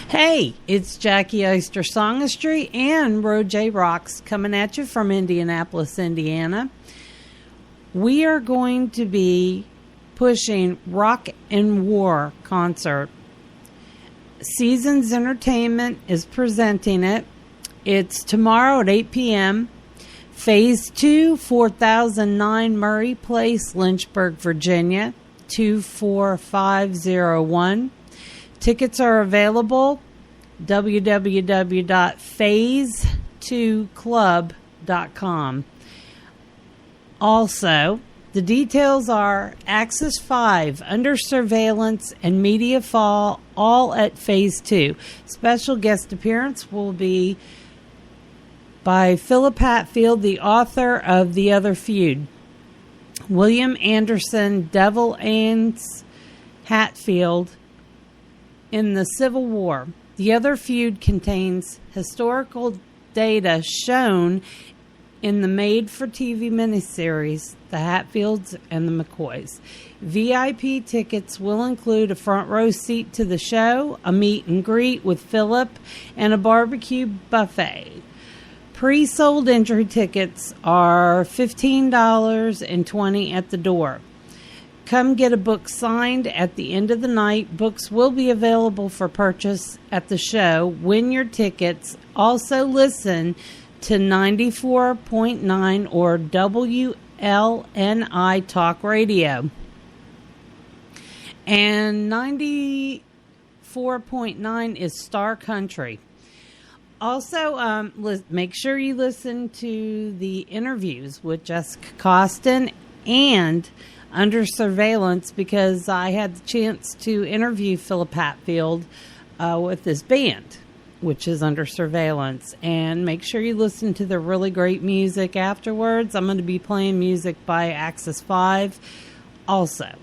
Hey, it's Jacki, Eyster, Songastry, and ROJA Rocks coming at you from Indianapolis, Indiana. We are going to be pushing Rock and War concert. Seasons Entertainment is presenting it. It's tomorrow at 8 p.m. Phase 2, 4009 Murray Place, Lynchburg, Virginia, 24501. Tickets are available www.phase2club.com. Also, the details are Axis 5, Under Surveillance, and Media Fall, all at Phase 2. Special guest appearance will be by Phillip Hatfield, the author of The Other Feud. William Anderson Devil Anse Hatfield in the Civil War. The Other Feud contains historical data shown in the made-for-TV miniseries, The Hatfields and the McCoys. VIP tickets will include a front row seat to the show, a meet and greet with Phillip, and a barbecue buffet. Pre-sold entry tickets are $15 and $20 at the door. Come get a book signed at the end of the night. Books will be available for purchase at the show. Win your tickets. Also listen to 94.9 or WLNI Talk Radio. And 94.9 is Star Country. Also, make sure you listen to the interviews with Jessica Costen and Under Surveillance, because I had the chance to interview Phillip Hatfield with his band, which is Under Surveillance. And make sure you listen to the really great music afterwards. I'm going to be playing music by Axis 5 also.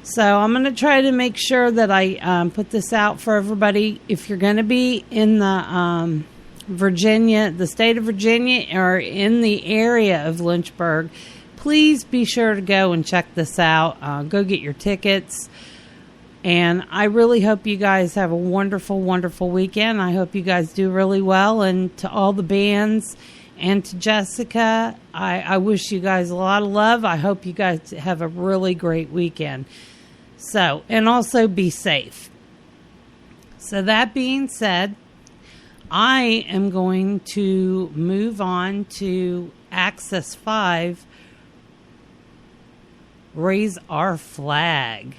So I'm going to try to make sure that I put this out for everybody. If you're going to be in the Virginia, the state of Virginia, or in the area of Lynchburg, please be sure to go and check this out. Go get your tickets. And I really hope you guys have a wonderful, wonderful weekend. I hope you guys do really well. And to all the bands and to Jessica, I wish you guys a lot of love. I hope you guys have a really great weekend. So, and also be safe. So that being said, I am going to move on to Axis 5, Raise Our Flag.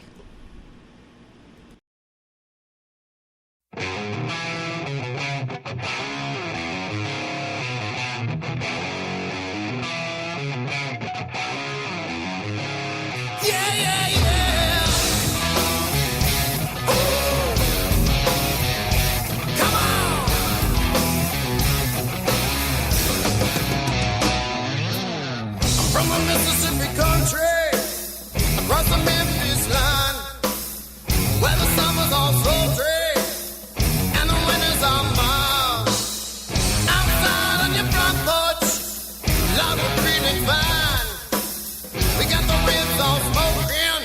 Mississippi country, across the Memphis line, where the summer's all sultry and the winters are mild. Outside on your front porch, love will breathing fine. We got the ribs all smoking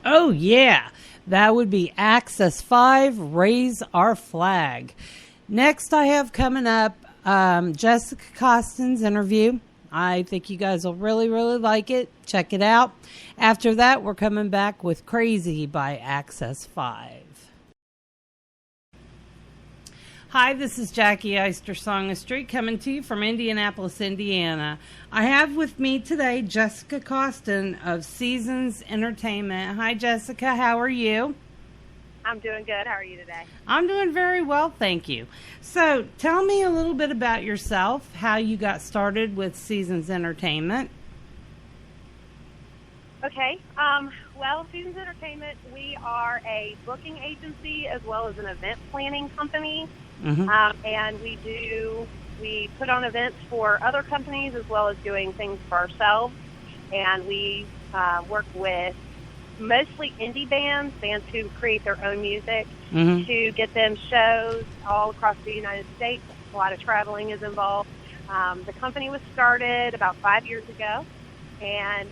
Oh, yeah. That would be Access 5, Raise Our Flag. Next, I have coming up Jessica Costen's interview. I think you guys will really, really like it. Check it out. After that, we're coming back with Crazy by Access 5. Hi, this is Jacki Eyster, Songastry, coming to you from Indianapolis, Indiana. I have with me today Jessica Costen of Seasons Entertainment. Hi, Jessica. How are you? I'm doing good. How are you today? I'm doing very well, thank you. So, tell me a little bit about yourself, how you got started with Seasons Entertainment. Okay. Well, Seasons Entertainment, we are a booking agency as well as an event planning company. Mm-hmm. And we put on events for other companies as well as doing things for ourselves. And we work with mostly indie bands who create their own music, Mm-hmm. to get them shows all across the United States. A lot of traveling is involved. The company was started about 5 years ago. And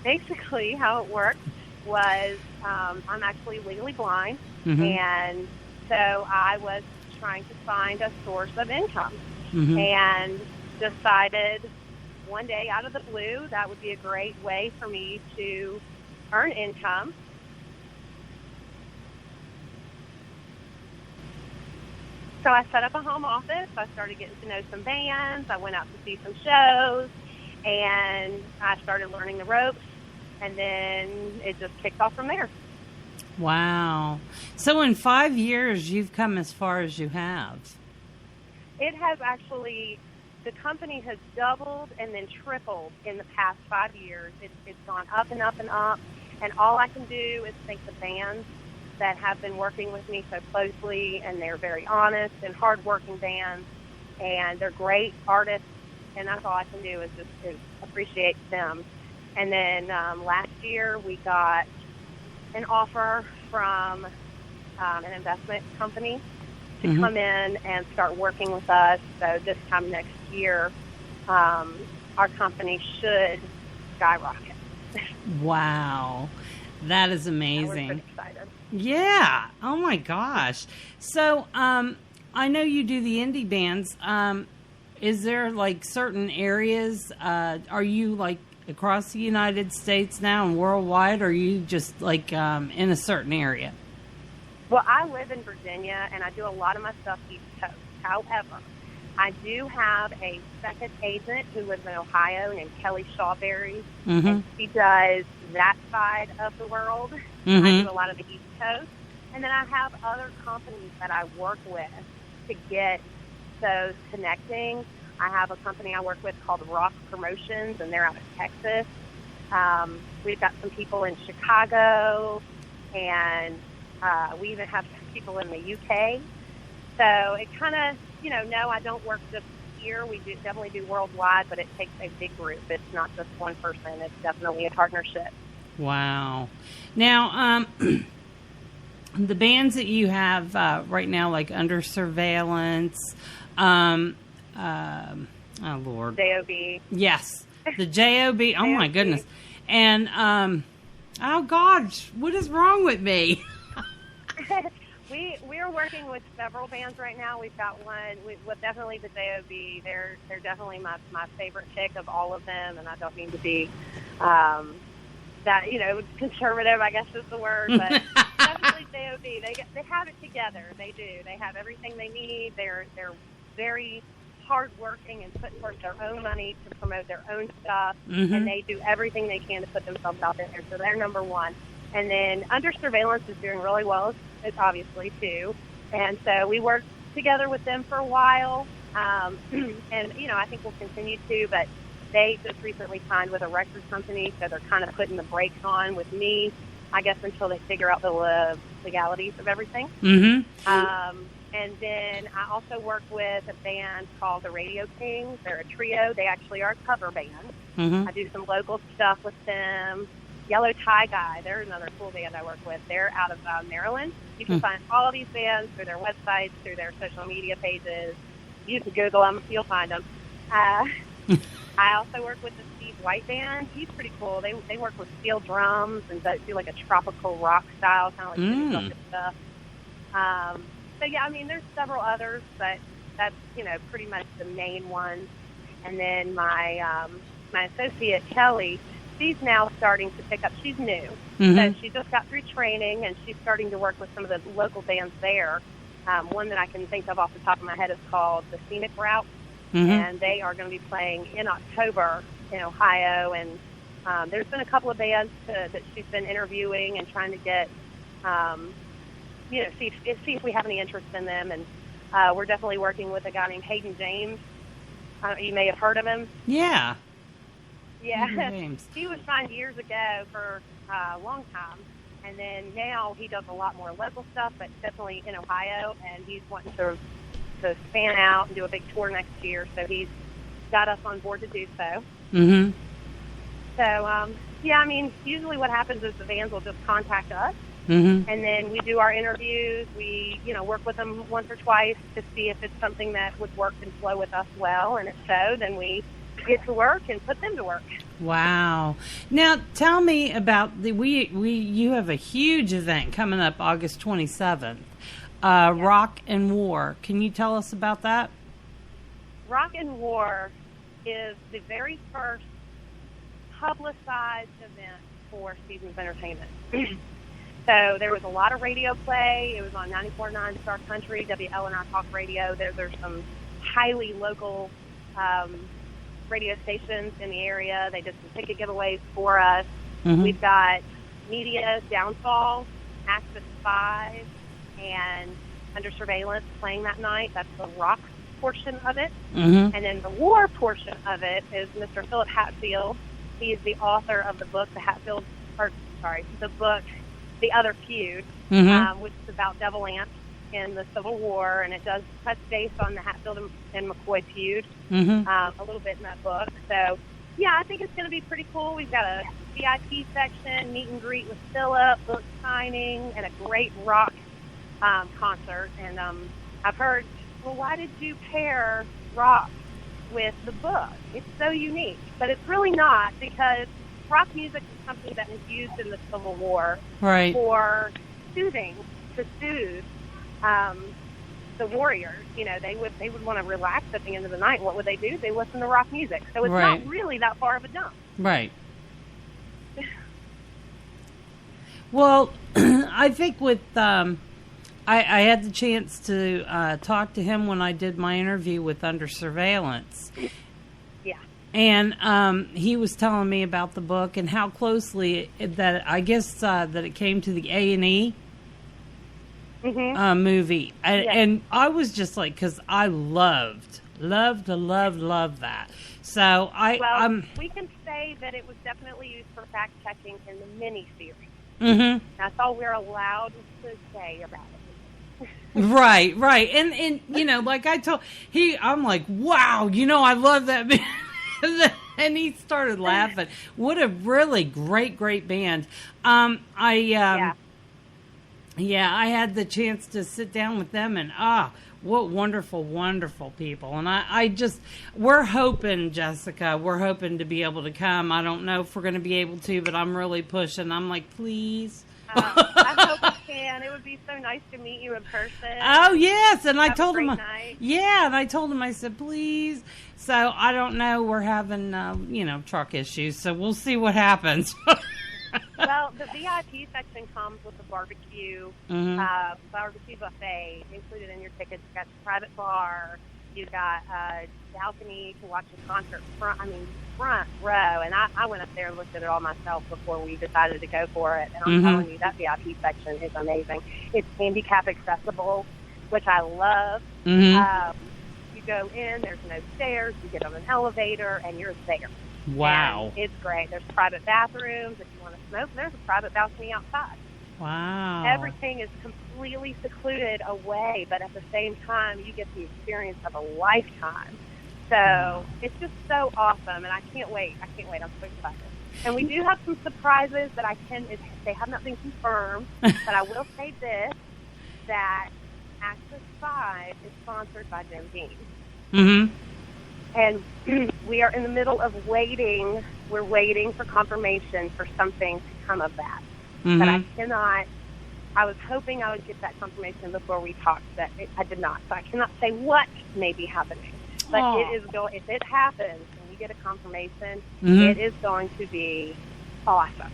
basically how it worked was I'm actually legally blind. Mm-hmm. And so I was trying to find a source of income, Mm-hmm. and decided one day out of the blue that would be a great way for me to earn income. So I set up a home office. I started getting to know some bands. I went out to see some shows, and I started learning the ropes, and then it just kicked off from there. Wow. So in 5 years, you've come as far as you have. It has actually, the company has doubled and then tripled in the past 5 years. It's gone up and up and up. And all I can do is thank the bands that have been working with me so closely, and they're very honest and hardworking bands, and they're great artists, and that's all I can do is appreciate them. And then last year we got an offer from an investment company to Mm-hmm. come in and start working with us. So this time next year, our company should skyrocket. Wow. That is We're amazing. pretty excited. Yeah. Oh, my gosh. So I know you do the indie bands. Is there, like, certain areas? Are you, like, across the United States now and worldwide, or are you just, like, in a certain area? Well, I live in Virginia, and I do a lot of my stuff East Coast. However, I do have a second agent who lives in Ohio named Kelly Shawberry, Mm-hmm. and she does that side of the world. Mm-hmm. I do a lot of the East Coast. And then I have other companies that I work with to get those connecting. I have a company I work with called ROXZ Promotions, and they're out of Texas. We've got some people in Chicago, and we even have people in the UK. So it kind of, no, I don't work just here. We definitely do worldwide, but it takes a big group. It's not just one person. It's definitely a partnership. Wow. Now, the bands that you have right now, like Under Surveillance, oh, Lord. JOB. Yes, the JOB. Oh, my JOB. goodness. And, oh, gosh, what is wrong with me? We're working with several bands right now. We've got one with definitely the JOB. They're definitely my favorite pick of all of them, and I don't mean to be conservative, I guess is the word, but definitely JOB. They have it together. They do. They have everything they need. They're very hardworking and put forth their own money to promote their own stuff, Mm-hmm. and they do everything they can to put themselves out there. So they're number one. And then Under Surveillance is doing really well, it's obviously, too. And so we worked together with them for a while, and, I think we'll continue to, but they just recently signed with a record company, so they're kind of putting the brakes on with me, I guess, until they figure out the legalities of everything. Mm-hmm. And then I also work with a band called the Radio Kings. They're a trio. They actually are a cover band. Mm-hmm. I do some local stuff with them. Yellow Tie Guy, they're another cool band I work with. They're out of Maryland. You can find all of these bands through their websites, through their social media pages. You can Google them. You'll find them. I also work with the Steve white band. He's pretty cool. They work with steel drums and do like a tropical rock style, kind of like bucket stuff. So yeah, I mean, there's several others, but that's, you know, pretty much the main ones. And then my associate Kelly, she's now starting to pick up. She's new, so she just got through training, and she's starting to work with some of the local bands there. One that I can think of off the top of my head is called the Scenic Route, and they are going to be playing in October in Ohio. And there's been a couple of bands that she's been interviewing and trying to get, you know, see if we have any interest in them. And we're definitely working with a guy named Hayden James. You may have heard of him. Yeah. Yeah. He was signed years ago for a long time. And then now he does a lot more local stuff, but definitely in Ohio. And he's wanting to span out and do a big tour next year. So he's got us on board to do so. So, yeah, I mean, usually what happens is the bands will just contact us. And then we do our interviews. We, you know, work with them once or twice to see if it's something that would work and flow with us well. And if so, then we get to work and put them to work. Wow. Now, tell me about you have a huge event coming up August 27th, Rock and War. Can you tell us about that? Rock and War is the very first publicized event for Seasons Entertainment. So there was a lot of radio play. It was on 94.9 Star Country, WLNI Talk Radio. There's some highly local radio stations in the area. They did some ticket giveaways for us. We've got Media, Downfall, Access 5, and Under Surveillance playing that night. That's the rock portion of it. And then the war portion of it is Mr. Phillip Hatfield. He is the author of the book, the book, The Other Feud, which is about Devil Anse in the Civil War, and it does touch base on the Hatfield and McCoy feud a little bit in that book. So, yeah, I think it's going to be pretty cool. We've got a VIP section, meet and greet with Phillip, book signing, and a great rock concert. And I've heard, well, why did you pair rock with the book? It's so unique. But it's really not, because rock music is something that was used in the Civil War for soothing, to soothe the warriors. You know, they would want to relax at the end of the night. What would they do? They listen to rock music. So it's not really that far of a jump. Right. Well, I think with I had the chance to talk to him when I did my interview with Under Surveillance. Yeah. And he was telling me about the book and how closely that it came to the A&E movie. And I was just like, because I loved that. So we can say that it was definitely used for fact checking in the miniseries. That's all we're allowed to say about it. Right. And you know, like I'm like, wow, you know, I love that band. And he started laughing. What a really great band. I had the chance to sit down with them, and what wonderful people. And we're hoping, Jessica, to be able to come. I don't know if we're going to be able to, but I'm really pushing. I'm like, please. I hope we can. It would be so nice to meet you in person. Oh, yes. And I told him, I said, please. So I don't know. We're having, truck issues. So we'll see what happens. Well, the VIP section comes with the barbecue buffet included in your tickets. You've got a private bar. You've got a balcony to watch a concert front row. And I went up there and looked at it all myself before we decided to go for it. And I'm telling you, that VIP section is amazing. It's handicap accessible, which I love. You go in, there's no stairs. You get on an elevator, and you're there. Wow. And it's great. There's private bathrooms. If you want to smoke, there's a private balcony outside. Wow. Everything is completely secluded away, but at the same time, you get the experience of a lifetime. So it's just so awesome, and I can't wait. I'm so excited. And we do have some surprises that they have not been confirmed, but I will say this, that Access 5 is sponsored by Jim Dean. And we are in the middle of waiting we're waiting for confirmation for something to come of that. Mm-hmm. But I cannot. I was hoping I would get that confirmation before we talked, but I did not. So I cannot say what may be happening. But Aww. it is going. If it happens and we get a confirmation, Mm-hmm. it is going to be awesome.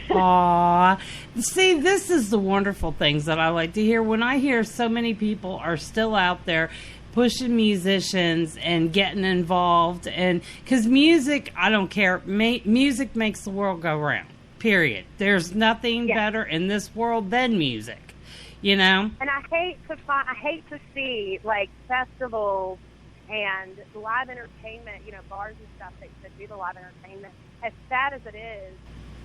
Aw. See, this is the wonderful things that I like to hear. When I hear so many people are still out there pushing musicians and getting involved, and because music, I don't care, music makes the world go round, period. There's nothing better in this world than music, you know? And I hate to see, like, festivals and live entertainment, you know, bars and stuff that do the live entertainment. As sad as it is,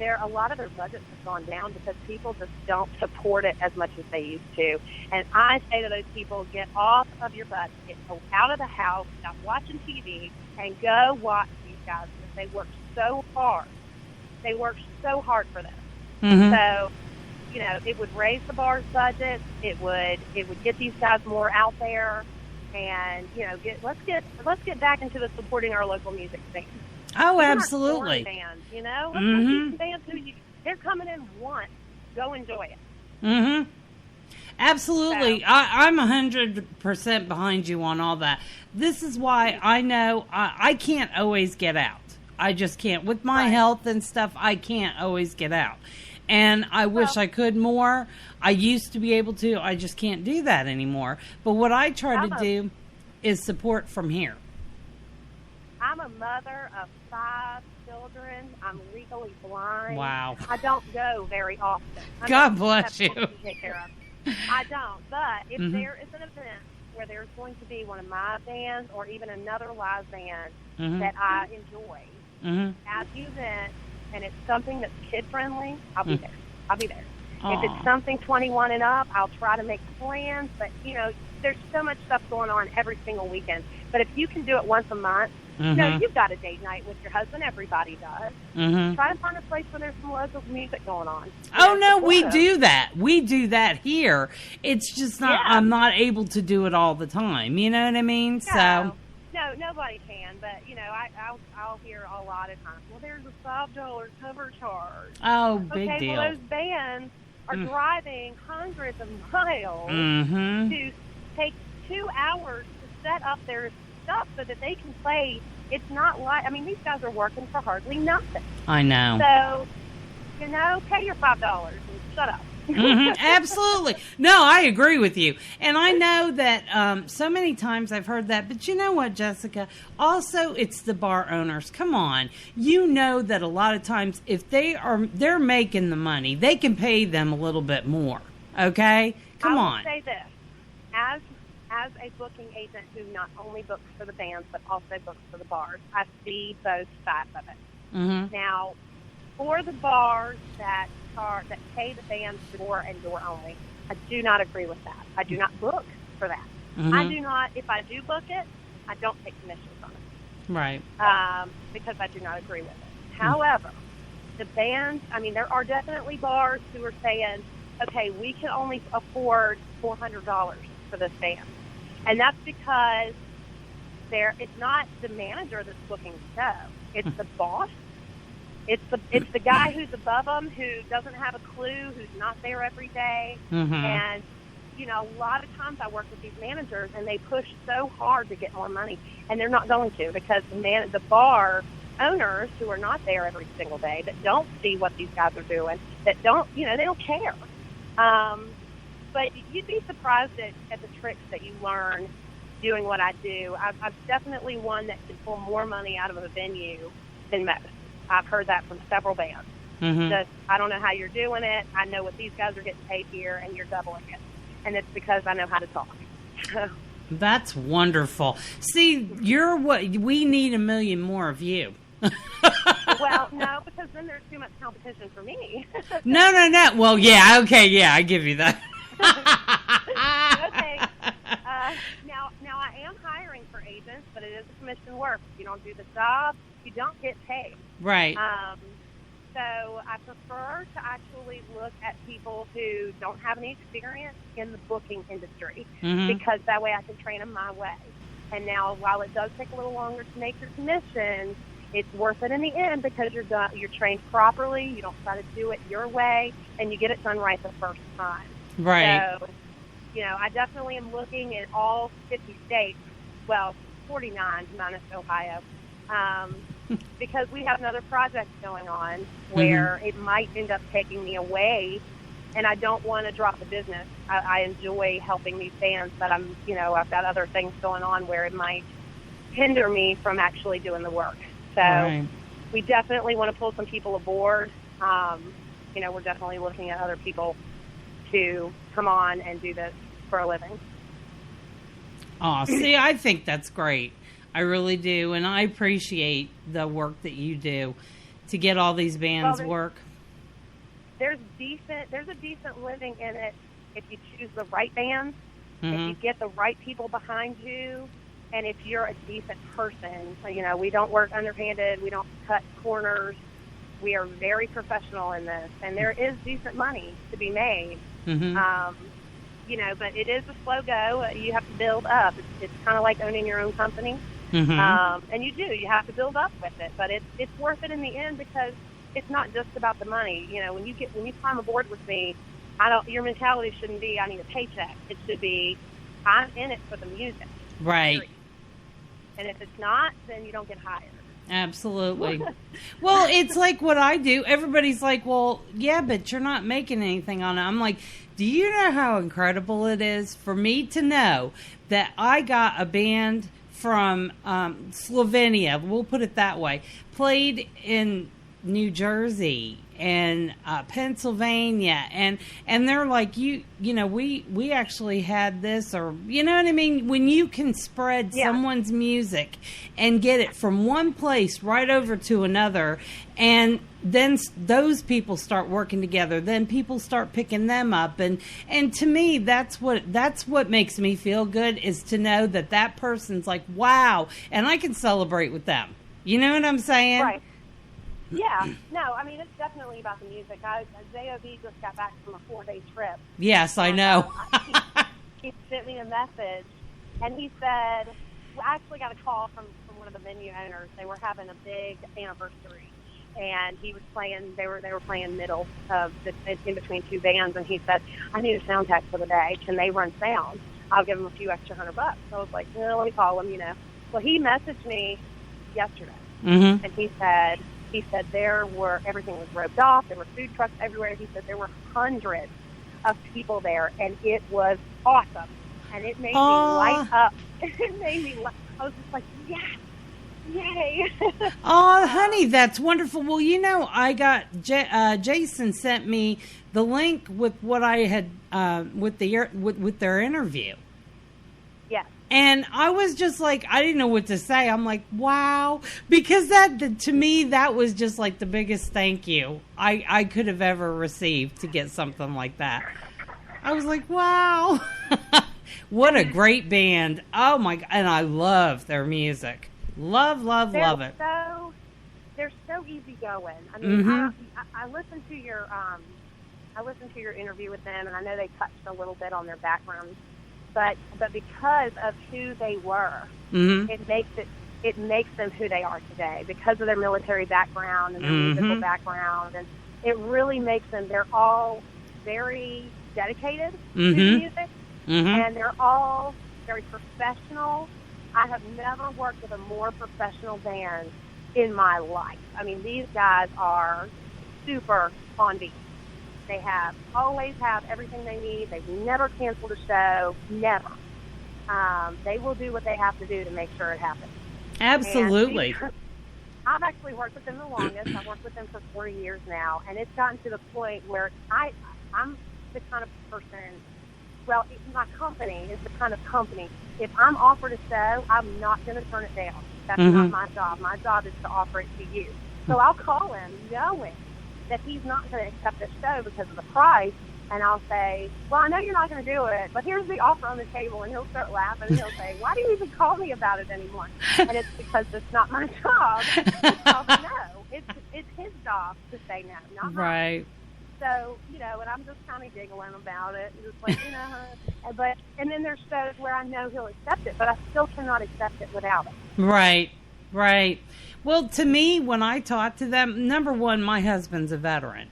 a lot of their budgets have gone down because people just don't support it as much as they used to. And I say to those people, get off of your butt, get out of the house, stop watching TV, and go watch these guys because they work so hard. They work so hard for this. Mm-hmm. So, you know, it would raise the bar's budget. It would get these guys more out there, and you know, let's get back into the supporting our local music scene. Oh, These aren't absolutely. foreign bands, you know, let's Mm-hmm. these bands they're coming in once. Go enjoy it. Mm-hmm. Absolutely. So. I'm 100% behind you on all that. This is why I know I can't always get out. I just can't. With my health and stuff, I can't always get out. And I wish I could more. I used to be able to. I just can't do that anymore. But what I try to do is support from here. I'm a mother of 5 children. I'm legally blind. Wow. I don't go very often. God bless you. To take care of. I don't. But if there is an event where there's going to be one of my bands or even another live band that I enjoy at the event, and it's something that's kid-friendly, I'll be there. I'll be there. Aww. If it's something 21 and up, I'll try to make plans. But, you know, there's so much stuff going on every single weekend. But if you can do it once a month, you know, you've got a date night with your husband. Everybody does. Try to find a place where there's some local music going on. Oh, no, we do that. We do that here. It's just not, I'm not able to do it all the time. You know what I mean? No, So. No, nobody can. But, you know, I'll hear a lot of times, well, there's a $5 cover charge. Oh, big deal. Well, those bands are driving hundreds of miles to take 2 hours to set up their stuff so that they can play. It's not like, I mean, these guys are working for hardly nothing. I know. So, you know, pay your $5 and shut up. Absolutely. No, I agree with you. And I know that so many times I've heard that. But you know what, Jessica? Also, it's the bar owners. Come on. You know that a lot of times if they're making the money, they can pay them a little bit more. Okay? Come on. I will say this. As a booking agent who not only books for the bands but also books for the bars, I see both sides of it. Now, for the bars that pay the bands door and door only, I do not agree with that. I do not book for that. I do not. If I do book it, I don't take commissions on it. Right. Because I do not agree with it. However, the bands, I mean, there are definitely bars who are saying, okay, we can only afford $400 for this band. And that's because it's not the manager that's booking the show. It's the boss. It's the guy who's above them who doesn't have a clue, who's not there every day. And, you know, a lot of times I work with these managers, and they push so hard to get more money, and they're not going to because the bar owners who are not there every single day, that don't see what these guys are doing, that don't, you know, they don't care. But you'd be surprised at the tricks that you learn doing what I do. I'm definitely one that can pull more money out of a venue than most. I've heard that from several bands. Just, I don't know how you're doing it. I know what these guys are getting paid here, and you're doubling it. And it's because I know how to talk. That's wonderful. See, you're what we need, 1 million more of you. Well, no, because then there's too much competition for me. No. Well, yeah, okay, yeah, I give you that. Okay. Now I am hiring for agents, but it is a commission work. If you don't do the job, you don't get paid. Right. So I prefer to actually look at people who don't have any experience in the booking industry because that way I can train them my way. And now, while it does take a little longer to make your commissions, it's worth it in the end because you're trained properly. You don't try to do it your way, and you get it done right the first time. Right. So, I definitely am looking at all 50 states, well, 49 minus Ohio, because we have another project going on where it might end up taking me away, and I don't want to drop the business. I enjoy helping these bands, but I've got other things going on where it might hinder me from actually doing the work. So we definitely want to pull some people aboard. We're definitely looking at other people to come on and do this for a living. Oh, see, I think that's great. I really do, and I appreciate the work that you do to get all these bands work. There's a decent living in it if you choose the right bands, if you get the right people behind you, and if you're a decent person. We don't work underhanded, we don't cut corners. We are very professional in this, and there is decent money to be made. But it is a slow go. You have to build up. It's kind of like owning your own company. And you have to build up with it, but it's worth it in the end because it's not just about the money. When you climb aboard with me, your mentality shouldn't be I need a paycheck. It should be I'm in it for the music. Right. Period. And if it's not, then you don't get hired. Absolutely. Well, it's like what I do. Everybody's like, well, yeah, but you're not making anything on it. I'm like, do you know how incredible it is for me to know that I got a band from Slovenia, we'll put it that way, played in New Jersey and Pennsylvania, and they're like, we actually had this, or you know what I mean? When you can spread someone's music and get it from one place right over to another, and then those people start working together, then people start picking them up, and to me that's what makes me feel good, is to know that person's like, wow, and I can celebrate with them. You know what I'm saying? Right. Yeah, no, I mean, it's definitely about the music. ZOB just got back from a 4-day trip. Yes, I know. He sent me a message, and he said, I actually got a call from one of the venue owners. They were having a big anniversary, and he was playing, they were playing middle of in between two bands, and he said, I need a sound tech for the day. Can they run sound? I'll give them a few extra $100. So I was like, let me call him, Well, he messaged me yesterday, and he said everything was roped off. There were food trucks everywhere. He said there were hundreds of people there, and it was awesome. And it made me light up. It made me I was just like, yes, yay. Oh, honey, that's wonderful. Well, I got Jason sent me the link with what I had with their interview. Yes. And I was just like, I didn't know what to say. I'm like, wow. Because to me, that was just like the biggest thank you I could have ever received to get something like that. I was like, wow. What a great band. Oh, my God. And I love their music. Love it. They're so easygoing. I mean, I listened to your interview with them, and I know they touched a little bit on their background. But because of who they were, it makes them who they are today, because of their military background and their musical background, and it really makes them. They're all very dedicated to the music, and they're all very professional. I have never worked with a more professional band in my life. I mean, these guys are super on beat. They always have everything they need. They've never canceled a show. Never. They will do what they have to do to make sure it happens. Absolutely. I've actually worked with them the longest. I've worked with them for 4 years now, and it's gotten to the point where I'm the kind of person. Well, my company is the kind of company. If I'm offered a show, I'm not going to turn it down. That's not my job. My job is to offer it to you. So I'll call him knowing that he's not going to accept the show because of the price, and I'll say, well, I know you're not going to do it, but here's the offer on the table, and he'll start laughing, and he'll say, why do you even call me about it anymore? And it's because it's not my job to tell him no. It's his job to say no, not mine. Right. So, and I'm just kind of giggling about it, and just like, and then there's shows where I know he'll accept it, but I still cannot accept it without it. Right. Right. Well, to me, when I talk to them, number one, my husband's a veteran.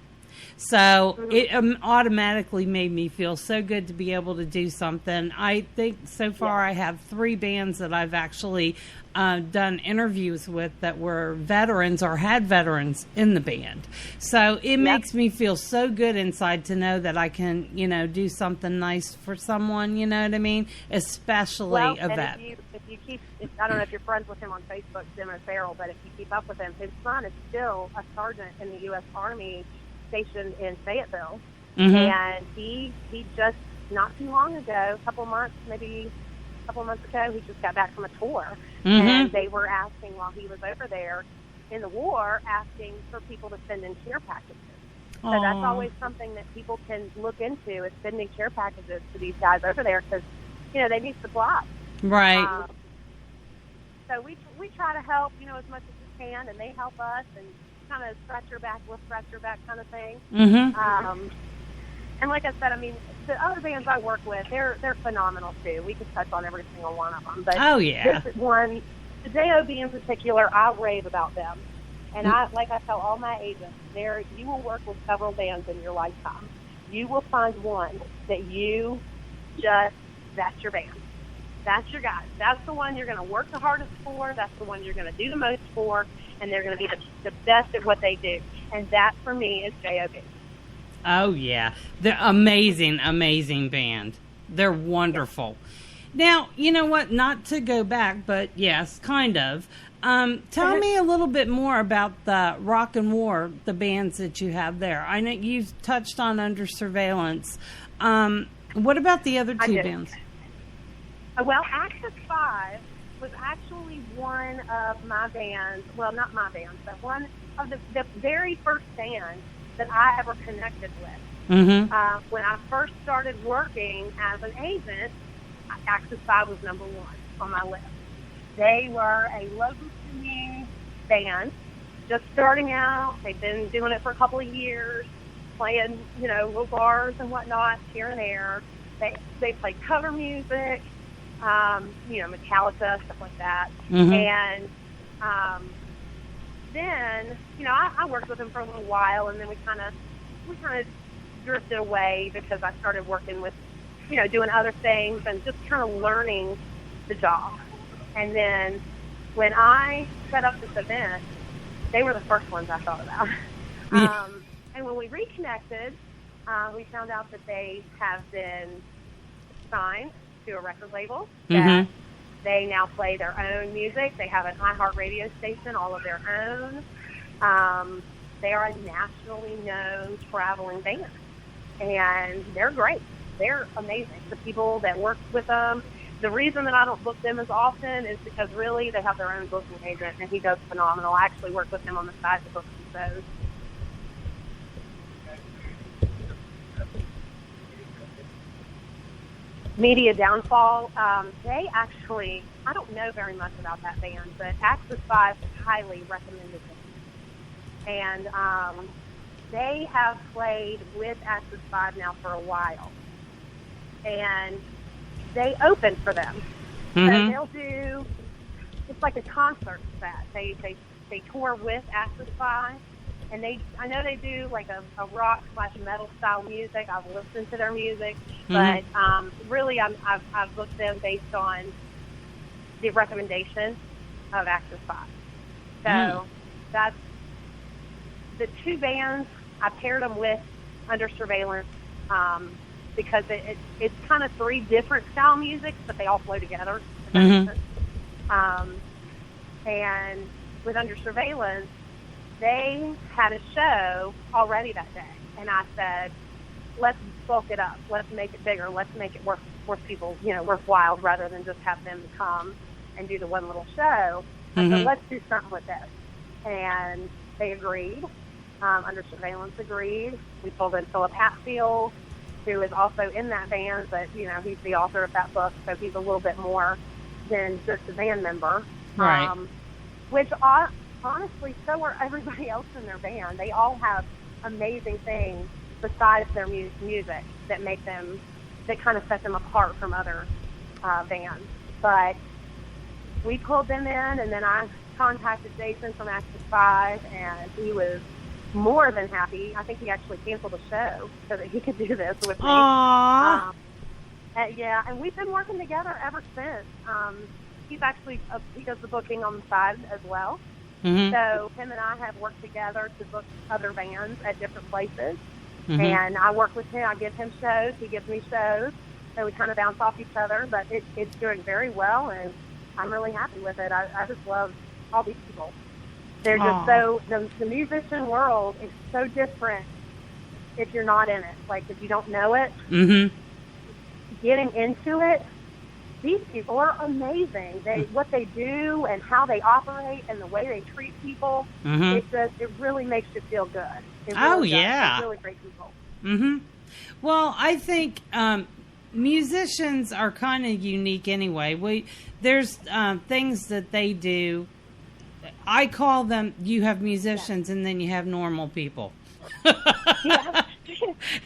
So it automatically made me feel so good to be able to do something. I think so far I have 3 bands that I've actually done interviews with that were veterans or had veterans in the band. So it makes me feel so good inside to know that I can, do something nice for someone, you know what I mean? Especially a vet. If you keep, I don't know if you're friends with him on Facebook, Jim O'Farrell, but if you keep up with him, his son is still a sergeant in the U.S. Army stationed in Fayetteville. And he just, not too long ago, a couple months ago, he just got back from a tour. And they were asking while he was over there in the war, asking for people to send in care packages. So that's always something that people can look into, is sending care packages to these guys over there because, they need supplies. Right. So we try to help, as much as we can, and they help us, and kind of scratch your back, we'll scratch your back kind of thing. And like I said, I mean, the other bands I work with, they're phenomenal too. We could touch on every single one of them. But this one, the JOB in particular, I rave about them. And like I tell all my agents, you will work with several bands in your lifetime. You will find one that that's your band. That's your guy. That's the one you're going to work the hardest for. That's the one you're going to do the most for. And they're going to be the best at what they do. And that, for me, is JOB. Oh, yeah. They're amazing, amazing band. They're wonderful. Now, you know what? Not to go back, but yes, kind of. Tell me a little bit more about the Rock and War, the bands that you have there. I know you've touched on Under Surveillance. What about the other 2 bands? Well, Axis 5 was actually one of my bands, well, not my band, but one of the very first bands that I ever connected with. When I first started working as an agent, Axis 5 was number 1 on my list. They were a local to me band, just starting out. They've been doing it for a couple of years, playing, little bars and whatnot here and there. They play cover music, Metallica, stuff like that. And then, I worked with them for a little while, and then we kind of drifted away because I started working with, doing other things and just kind of learning the job. And then when I set up this event, they were the first ones I thought about. And when we reconnected, we found out that they have been signed to a record label, that they now play their own music. They have an iHeart radio station, all of their own. They are a nationally known traveling band, and they're great. They're amazing. The people that work with them, the reason that I don't book them as often is because really they have their own booking agent, and he does phenomenal. I actually work with him on the side to book some shows. Media Downfall, they actually, I don't know very much about that band, but Axis 5 highly recommended them. And they have played with Axis 5 now for a while. And they open for them. So they'll do, it's like a concert set. They tour with Axis 5. And I know they do like a rock/metal style music. I've listened to their music, but really I've booked them based on the recommendation of Axis 5. So that's the 2 bands. I paired them with Under Surveillance because it's kind of 3 different style musics, but they all flow together. If that makes sense. And with Under Surveillance, they had a show already that day, and I said, let's bulk it up. Let's make it bigger. Let's make it worth people, worthwhile, rather than just have them come and do the one little show. I said, let's do something with this. And they agreed. Under Surveillance agreed. We pulled in Phillip Hatfield, who is also in that band, but, he's the author of that book, so he's a little bit more than just a band member. Right. Which honestly, so are everybody else in their band. They all have amazing things besides their music that kind of set them apart from other bands. But we pulled them in, and then I contacted Jason from Action 5, and he was more than happy. I think he actually canceled the show so that he could do this with me. Aww. Yeah, and we've been working together ever since. He's actually, he does the booking on the side as well. Mm-hmm. So him and I have worked together to book other bands at different places. Mm-hmm. And I work with him. I give him shows. He gives me shows. So we kind of bounce off each other. But it's doing very well, and I'm really happy with it. I just love all these people. They're just so, the musician world is so different if you're not in it. Like, if you don't know it, Mm-hmm. getting into it, these people are amazing. What they do and how they operate and the way they treat people, Mm-hmm. it really makes you feel good. It Oh, really does. yeah. They're really great people. Mm-hmm. Well, I think musicians are kind of unique anyway. There's things that they do. I call them, you have musicians and then you have normal people. Yeah.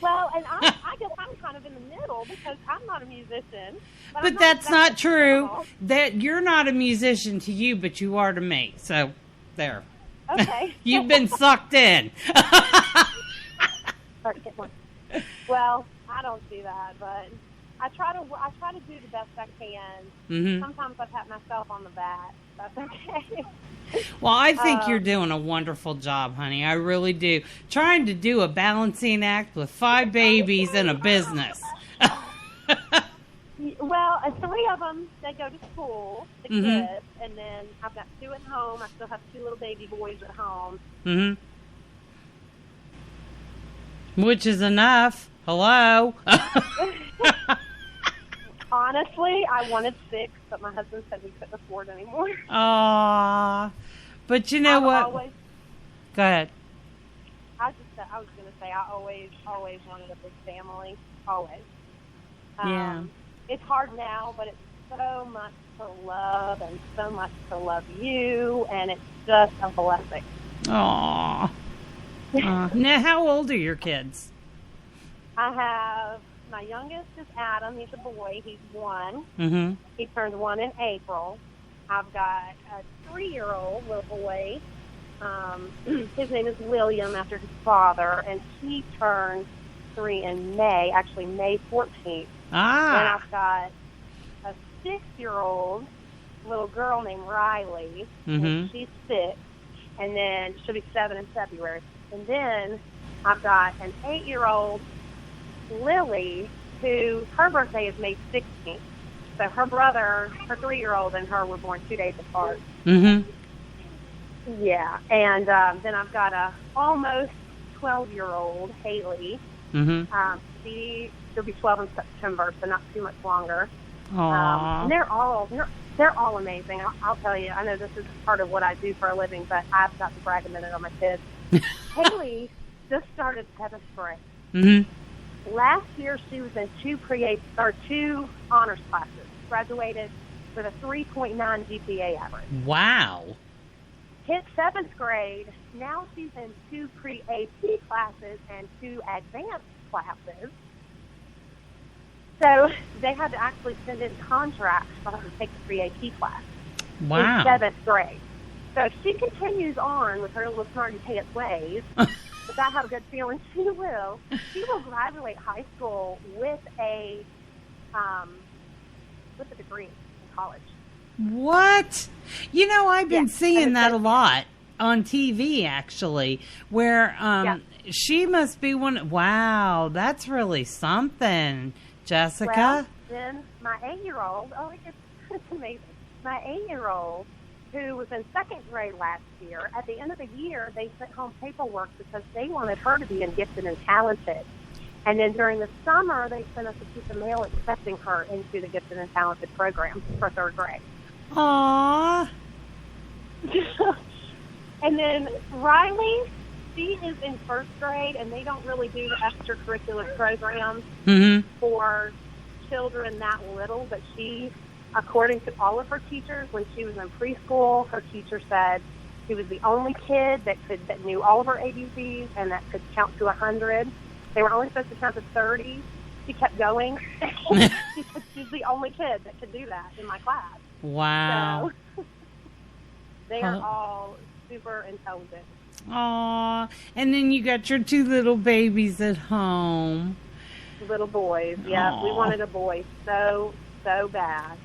Well, and I guess I'm kind of in the middle because I'm not a musician. But that's not true. That you're not a musician to you, but you are to me. So, there. Okay. You've been sucked in. Well, I don't do that, but I try to do the best I can. Mm-hmm. Sometimes I pat myself on the back. That's okay. Well, I think you're doing a wonderful job, honey. I really do. Trying to do a balancing act with 5 babies and a business. Well, 3 of them, they go to school, the Mm-hmm. kids, and then I've got 2 at home. I still have 2 little baby boys at home. Mm-hmm. Which is enough. Hello. Honestly, I wanted 6, but my husband said we couldn't afford anymore. Aww. But you know what? Go ahead. I was going to say, I always wanted a big family. Always. Yeah. It's hard now, but it's so much to love and so much to love you, and it's just a blessing. Aww. Now, how old are your kids? I have, my youngest is Adam. He's a boy. He's 1. Mm-hmm. He turned 1 in April. I've got a 3-year-old little boy. His name is William, after his father, and he turned 3 in May, actually May 14th. Ah. And I've got a 6-year-old little girl named Riley, and she's 6, and then she'll be 7 in February. And then I've got an 8-year-old, Lily, who, her birthday is May 16th. So her brother, her 3-year-old, and her were born 2 days apart. Mm-hmm. Yeah, and then I've got a almost 12-year-old, Haley. Mm-hmm. She'll be 12 in September, so not too much longer. Aww. And they're all amazing. I'll tell you. I know this is part of what I do for a living, but I've got to brag a minute on my kids. Haley just started 7th grade. Mm-hmm. Last year, she was in 2 honors classes. Graduated with a 3.9 GPA average. Wow. Hit 7th grade. Now she's in 2 pre-AP classes and 2 advanced classes. So they had to actually send in contracts for her to take the pre-AP class. Wow. In 7th grade. So if she continues on with her little smarty pants ways, which I have a good feeling she will graduate high school with a degree in college. What? You know, I've been seeing that a like, lot on TV, actually, where she must be one. Wow, that's really something, Jessica. Well, then my 8-year-old, it's amazing. My 8-year-old, who was in 2nd grade last year, at the end of the year, they sent home paperwork because they wanted her to be in Gifted and Talented. And then during the summer, they sent us a piece of mail accepting her into the Gifted and Talented program for 3rd grade. Aww. And then Riley, she is in 1st grade, and they don't really do the extracurricular programs for children that little, but she, according to all of her teachers, when she was in preschool, her teacher said she was the only kid that knew all of her ABCs and that could count to 100. They were only supposed to count to 30. She kept going. She's the only kid that could do that in my class. Wow. So They are all super intelligent. Aw, and then you got your 2 little babies at home. Little boys, yeah. Aww. We wanted a boy so bad.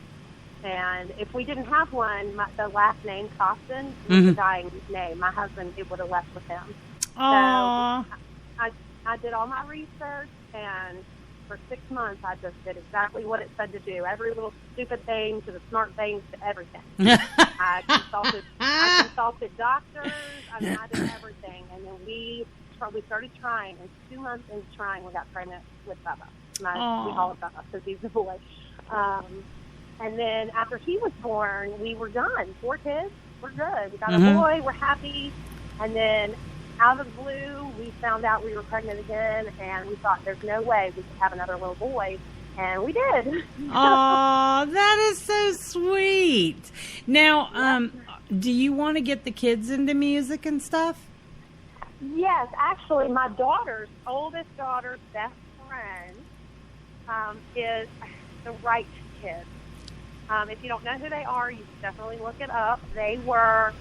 And if we didn't have one, the last name, Costen, was a dying name. My husband, it would have left with him. Aww. So I did all my research, and for 6 months, I just did exactly what it said to do. Every little stupid thing to the smart things to everything. I consulted doctors. I did everything. And then we started trying. And 2 months into trying, we got pregnant with Bubba. We call it Bubba because he's a boy. And then after he was born, we were done. 4 kids. We're good. We got a boy. We're happy. And then out of the blue, we found out we were pregnant again, and we thought there's no way we could have another little boy, and we did. Aw, that is so sweet. Now, do you want to get the kids into music and stuff? Yes, actually, my oldest daughter's best friend is the Wright kids. If you don't know who they are, you should definitely look it up. They were,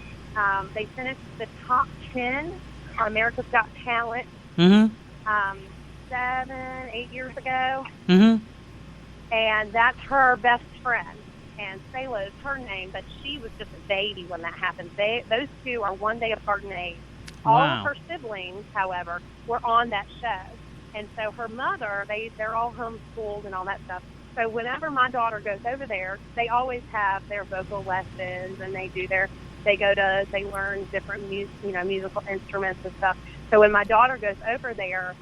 they finished the top 10 on America's Got Talent 7, 8 years ago. And that's her best friend. And Selah is her name, but she was just a baby when that happened. Those 2 are 1 day apart in age. All of her siblings, however, were on that show. And so her mother, they're all homeschooled and all that stuff. So whenever my daughter goes over there, they always have their vocal lessons, and they learn different musical instruments and stuff. So when my daughter goes over there,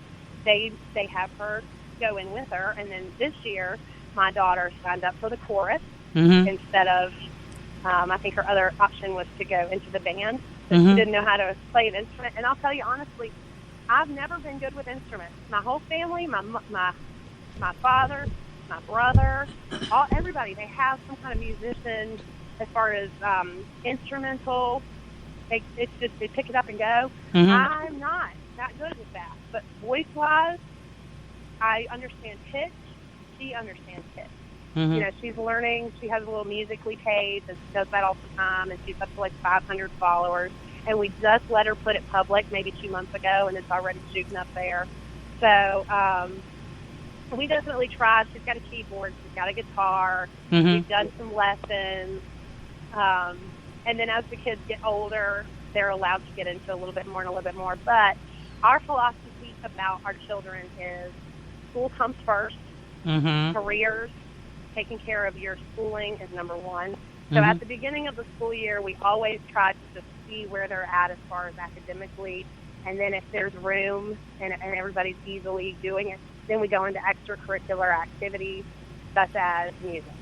they have her go in with her. And then this year, my daughter signed up for the chorus instead of, I think her other option was to go into the band. But she didn't know how to play an instrument. And I'll tell you honestly, I've never been good with instruments. My whole family, my father, my brother, everybody, they have some kind of musician as far as instrumental. It's just they pick it up and go. I'm not good with that. But voice-wise, I understand pitch. She understands pitch. She's learning. She has a little Musical.ly page, and she does that all the time, and she's up to like 500 followers. And we just let her put it public maybe 2 months ago, and it's already shooting up there. So we definitely tried. She's got a keyboard. She's got a guitar. We've done some lessons. And then as the kids get older, they're allowed to get into a little bit more and a little bit more. But our philosophy about our children is school comes first. Careers, taking care of your schooling is number 1. So at the beginning of the school year, we always try to just see where they're at as far as academically. And then if there's room and everybody's easily doing it, then we go into extracurricular activities such as music.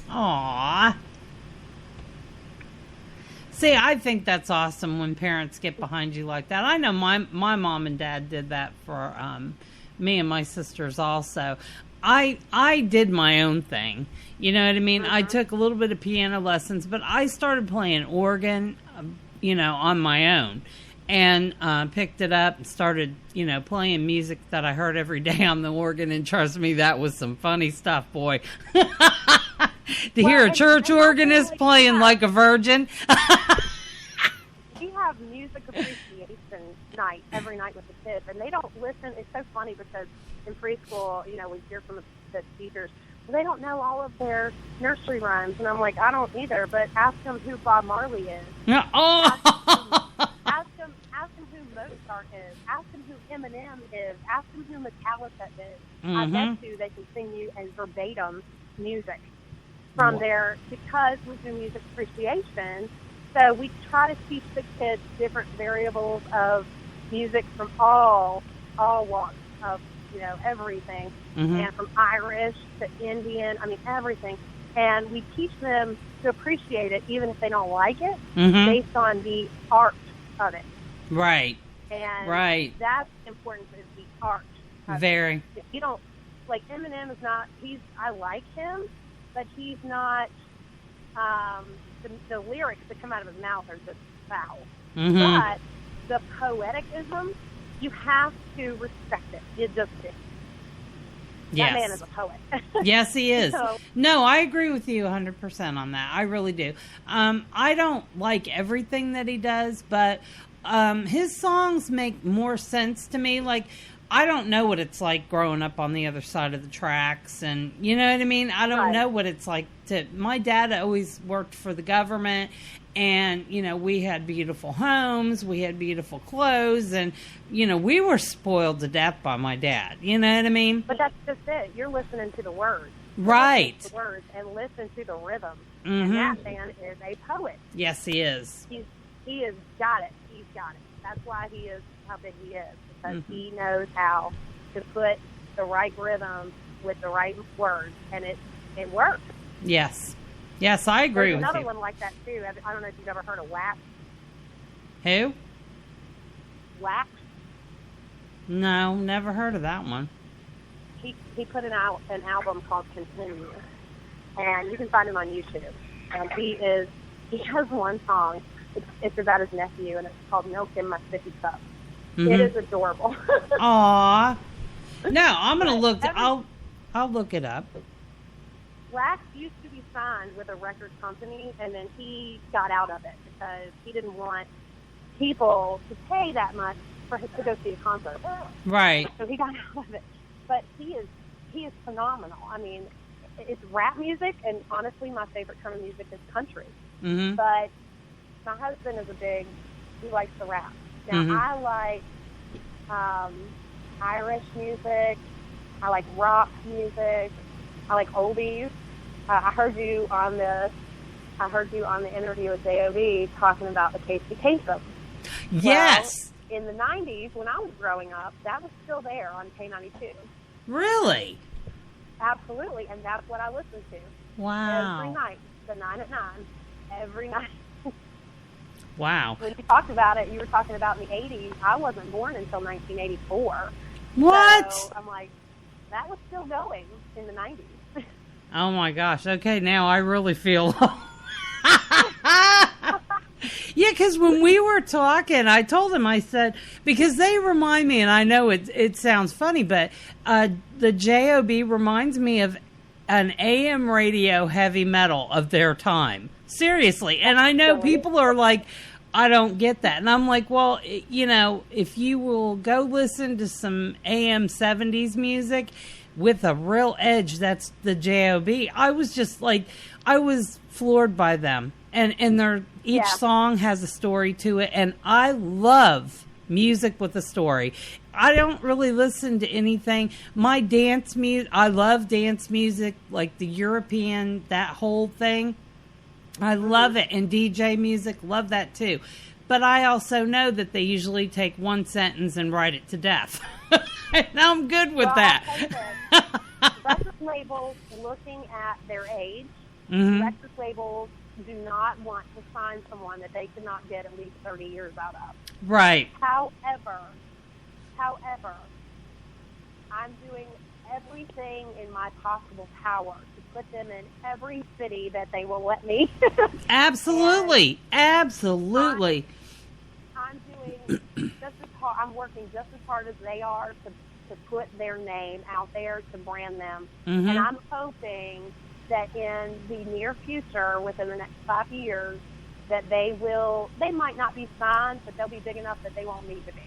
Aww. See, I think that's awesome when parents get behind you like that. I know my mom and dad did that for me and my sisters also. I did my own thing. You know what I mean? I took a little bit of piano lessons, but I started playing organ, on my own. And picked it up and started, playing music that I heard every day on the organ. And trust me, that was some funny stuff, boy. To hear a church organist playing like a virgin. We have music appreciation night every night with the kids, and they don't listen. It's so funny because in preschool, we hear from the teachers, they don't know all of their nursery rhymes, and I'm like, I don't either. But ask them who Bob Marley is. Ask them who Mozart is. Ask them who Eminem is. Ask them who Metallica is. I bet you they can sing you and verbatim music from there because we do music appreciation. So we try to teach the kids different variables of music from all walks of everything, and from Irish to Indian. I mean everything. And we teach them to appreciate it, even if they don't like it, based on the art of it. Right. And that's important, is the art. Very. You don't, like Eminem is not, I like him, but he's not, the lyrics that come out of his mouth are just foul. But the poeticism, you have to respect it. You just do. Yes. That man is a poet. Yes, he is. So- No, I agree with you 100% on that. I really do. I don't like everything that he does, but his songs make more sense to me. Like, I don't know what it's like growing up on the other side of the tracks, and you know what I mean? I don't know what it's like to... My dad always worked for the government, and, you know, we had beautiful homes, we had beautiful clothes, and, you know, we were spoiled to death by my dad. You know what I mean? But that's just it. You're listening to the words. Right. Listen to the words and listen to the rhythm. Mm-hmm. And that man is a poet. Yes, he is. He has got it. He's got it. That's why he is how big he is, because he knows how to put the right rhythm with the right words, and it works. Yes. Yes, I agree with you. There's another one like that, too. I don't know if you've ever heard of Wax. Who? Wax. No, never heard of that one. He put an album called Continue, and you can find him on YouTube. And he has one song. It's about his nephew, and it's called Milk in My Sippy Cup. Mm-hmm. It is adorable. Aw. No, I'm gonna look. I'll look it up. Wax used to be signed with a record company, and then he got out of it because he didn't want people to pay that much for him to go see a concert. Right. So he got out of it. But he is phenomenal. I mean, it's rap music, and honestly, my favorite kind of music is country. Mm-hmm. But my husband is he likes the rap. Now, I like Irish music. I like rock music. I like oldies. I heard you on the interview with J.O.B. talking about the Casey Kasem. Yes. Well, in the 90s, when I was growing up, that was still there on K92. Really? Absolutely, and that's what I listened to. Wow. Every night, the 9 at 9, every night. Wow. When you talked about it, you were talking about in the 80s. I wasn't born until 1984. What? So I'm like, that was still going in the 90s. Oh my gosh. Okay, now I really feel... Yeah, because when we were talking, I told him, I said, because they remind me, and I know it sounds funny, but the J.O.B. reminds me of an AM radio heavy metal of their time. Seriously. And I know people are like, I don't get that. And I'm like, well, you know, if you will go listen to some AM 70s music with a real edge, that's the J.O.B. I was just like, I was floored by them. And each song has a story to it. And I love music with a story. I don't really listen to anything. My dance music, I love dance music, like the European, that whole thing. I love it. And DJ music, love that too. But I also know that they usually take one sentence and write it to death. And I'm good with that. Record labels, looking at their age, record labels do not want to sign someone that they cannot get at least 30 years out of. Right. However, I'm doing everything in my possible power to put them in every city that they will let me. Absolutely. Absolutely. I'm doing just as hard. I'm working just as hard as they are to put their name out there, to brand them. And I'm hoping that in the near future, within the next 5 years, that they might not be signed, but they'll be big enough that they won't need to be.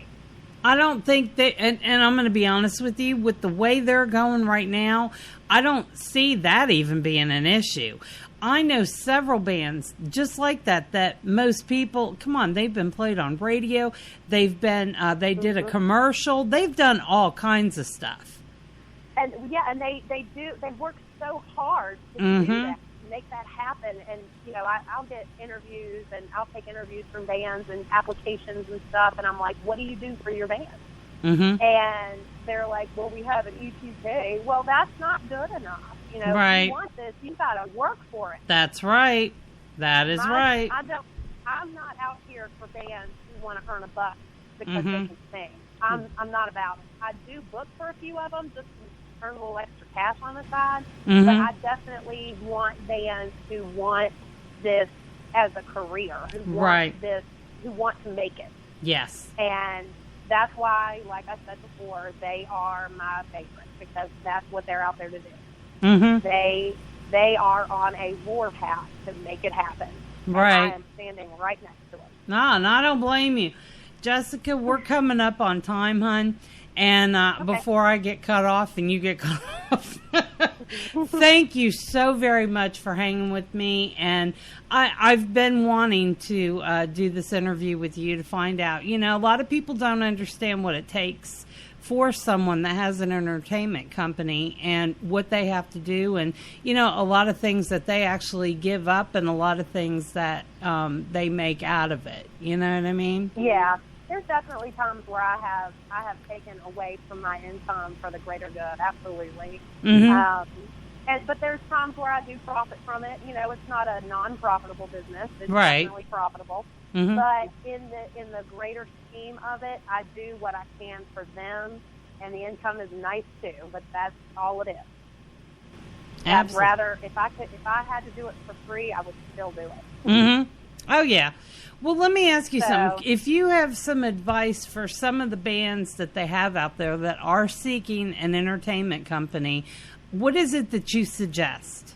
I don't think they, and I'm going to be honest with you, with the way they're going right now, I don't see that even being an issue. I know several bands just like that most people, come on, they've been played on radio, they've been, they did a commercial, they've done all kinds of stuff. And they work so hard to do that, to make that happen. And, you know, I'll get interviews, and I'll take interviews from bands and applications and stuff, and I'm like, what do you do for your band? And they're like, well, we have an EQK. Well, that's not good enough. You know, if you want this, you've got to work for it. That's right. That is right. I'm not out here for bands who want to earn a buck because they can sing. I'm not about it. I do book for a few of them just to earn a little extra cash on the side, but I definitely want bands who want this as a career, who want this, who want to make it. Yes. And that's why, like I said before, they are my favorite, because that's what they're out there to do. Mm-hmm. They are on a war path to make it happen. Right. And I am standing right next to them. No, I don't blame you. Jessica, we're coming up on time, hon. And before I get cut off and you get cut off, thank you so very much for hanging with me. And I've been wanting to do this interview with you to find out. You know, a lot of people don't understand what it takes for someone that has an entertainment company and what they have to do. And, you know, a lot of things that they actually give up and a lot of things that they make out of it. You know what I mean? Yeah. There's definitely times where I have taken away from my income for the greater good, absolutely. Mm-hmm. But there's times where I do profit from it. You know, it's not a non-profitable business. It's right. definitely profitable. Mm-hmm. But in the greater scheme of it, I do what I can for them, and the income is nice too. But that's all it is. Absolutely. I'd rather, if I had to do it for free, I would still do it. Mm-hmm. Oh yeah. Well, let me ask you something. If you have some advice for some of the bands that they have out there that are seeking an entertainment company, what is it that you suggest?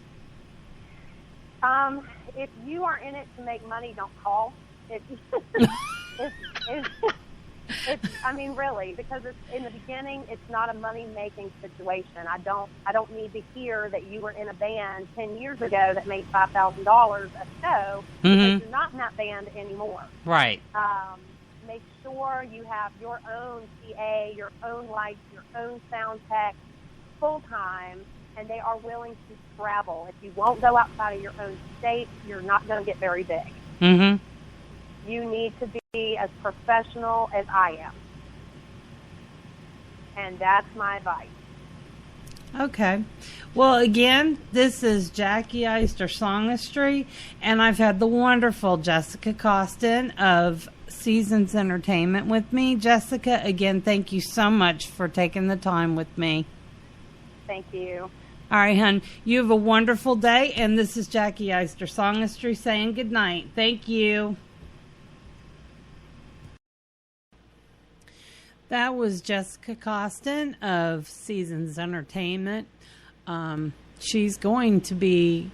If you are in it to make money, don't call. I mean, really, because it's, in the beginning, it's not a money-making situation. I don't need to hear that you were in a band 10 years ago that made $5,000 a show, because you're not in that band anymore. Right. Make sure you have your own PA, your own lights, your own sound tech, full-time, and they are willing to travel. If you won't go outside of your own state, you're not going to get very big. Mm-hmm. You need to be as professional as I am. And that's my advice. Okay. Well, again, this is Jacki Eyster Songastry, and I've had the wonderful Jessica Costen of Seasons Entertainment with me. Jessica, again, thank you so much for taking the time with me. Thank you. All right, hon. You have a wonderful day, and this is Jacki Eyster Songastry saying good night. Thank you. That was Jessica Costen of Seasons Entertainment. She's going to be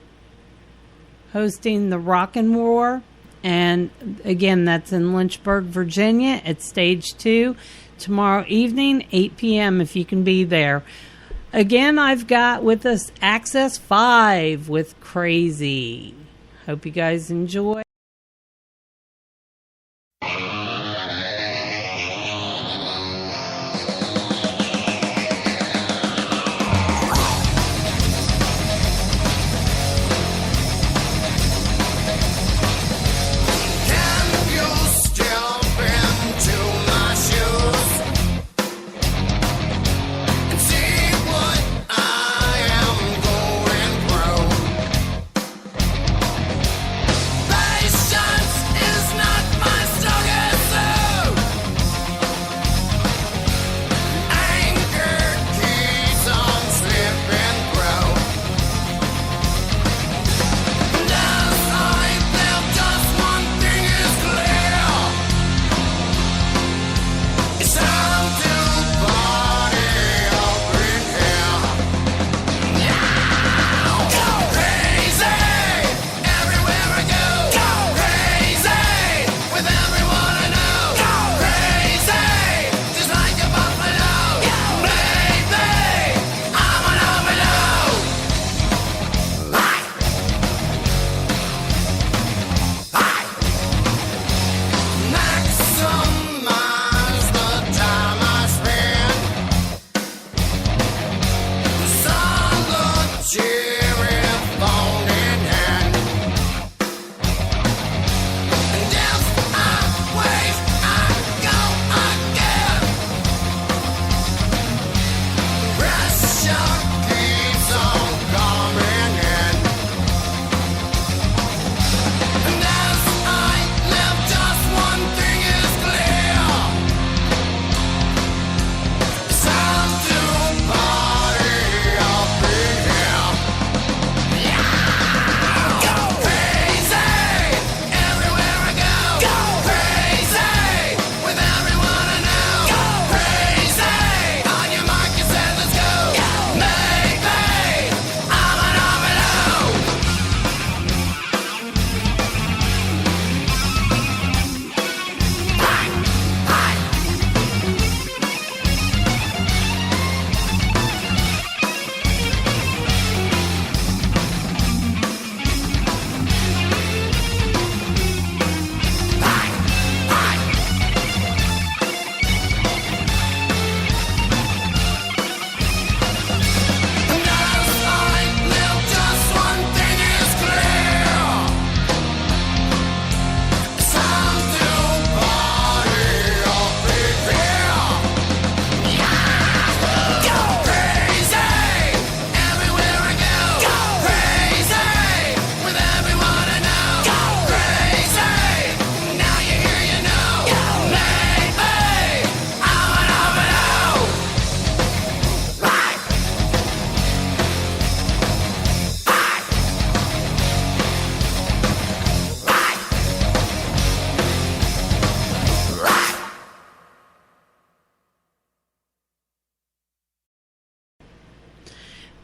hosting the Rockin' Roar. And again, that's in Lynchburg, Virginia at Stage 2 tomorrow evening, 8 p.m. if you can be there. Again, I've got with us Access 5 with Crazy. Hope you guys enjoy.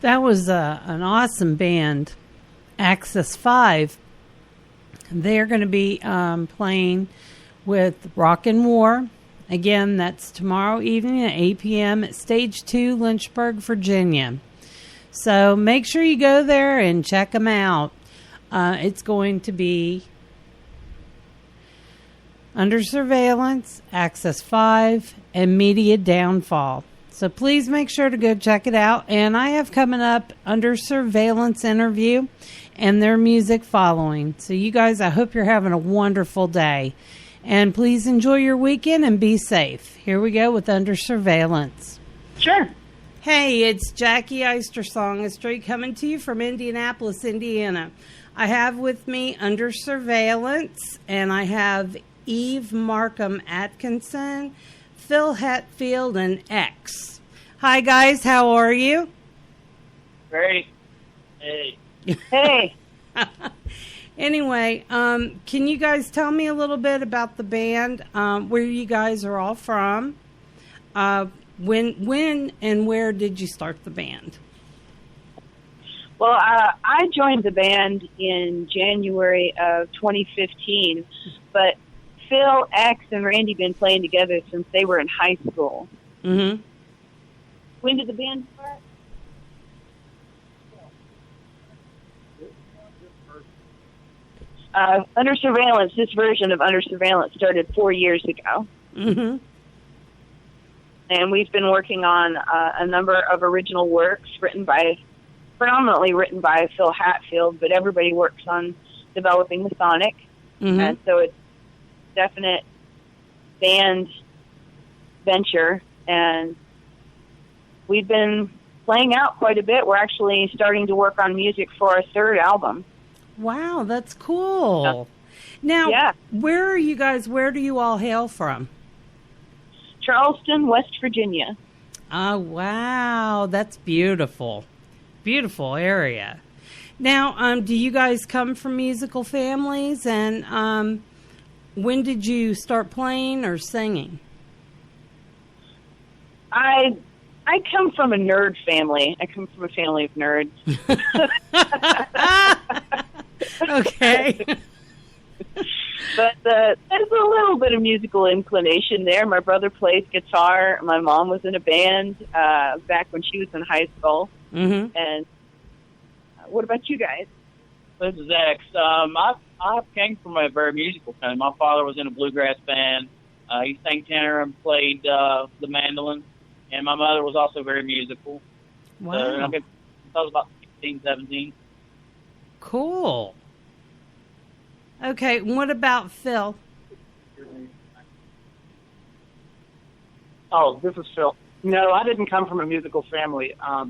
That was an awesome band, Axis 5. They're going to be playing with Rock and War. Again, that's tomorrow evening at 8 p.m. at Stage 2, Lynchburg, Virginia. So make sure you go there and check them out. It's going to be Under Surveillance, Axis 5, and Media Downfall. So please make sure to go check it out. And I have coming up Under Surveillance interview and their music following. So you guys, I hope you're having a wonderful day. And please enjoy your weekend and be safe. Here we go with Under Surveillance. Sure. Hey, it's Jacki Eyster Songastry coming to you from Indianapolis, Indiana. I have with me Under Surveillance, and I have Eve Markham Atkinson, Phil Hatfield, and X. Hi, guys. How are you? Great. Hey. Hey. Anyway, can you guys tell me a little bit about the band, where you guys are all from? When and where did you start the band? Well, I joined the band in January of 2015, but Phil, X, and Randy been playing together since they were in high school. Mm-hmm. When did the band start? Under Surveillance, this version of Under Surveillance started 4 years ago. Mm-hmm. And we've been working on a number of original works predominantly written by Phil Hatfield, but everybody works on developing the sonic. Mm-hmm. And so it's definite band venture, and we've been playing out quite a bit. We're actually starting to work on music for our third album. Wow, that's cool. Now, where are you guys, where do you all hail from? Charleston, West Virginia. Oh, wow, that's beautiful. Beautiful area. Now, do you guys come from musical families, and when did you start playing or singing? I come from a nerd family. I come from a family of nerds. Okay. But there's a little bit of musical inclination there. My brother plays guitar. My mom was in a band back when she was in high school. Mm-hmm. And what about you guys? This is X. I came from a very musical family. My father was in a bluegrass band. He sang tenor and played the mandolin. And my mother was also very musical. Wow. I was about 16, 17. Cool. Okay, what about Phil? Oh, this is Phil. No, I didn't come from a musical family. I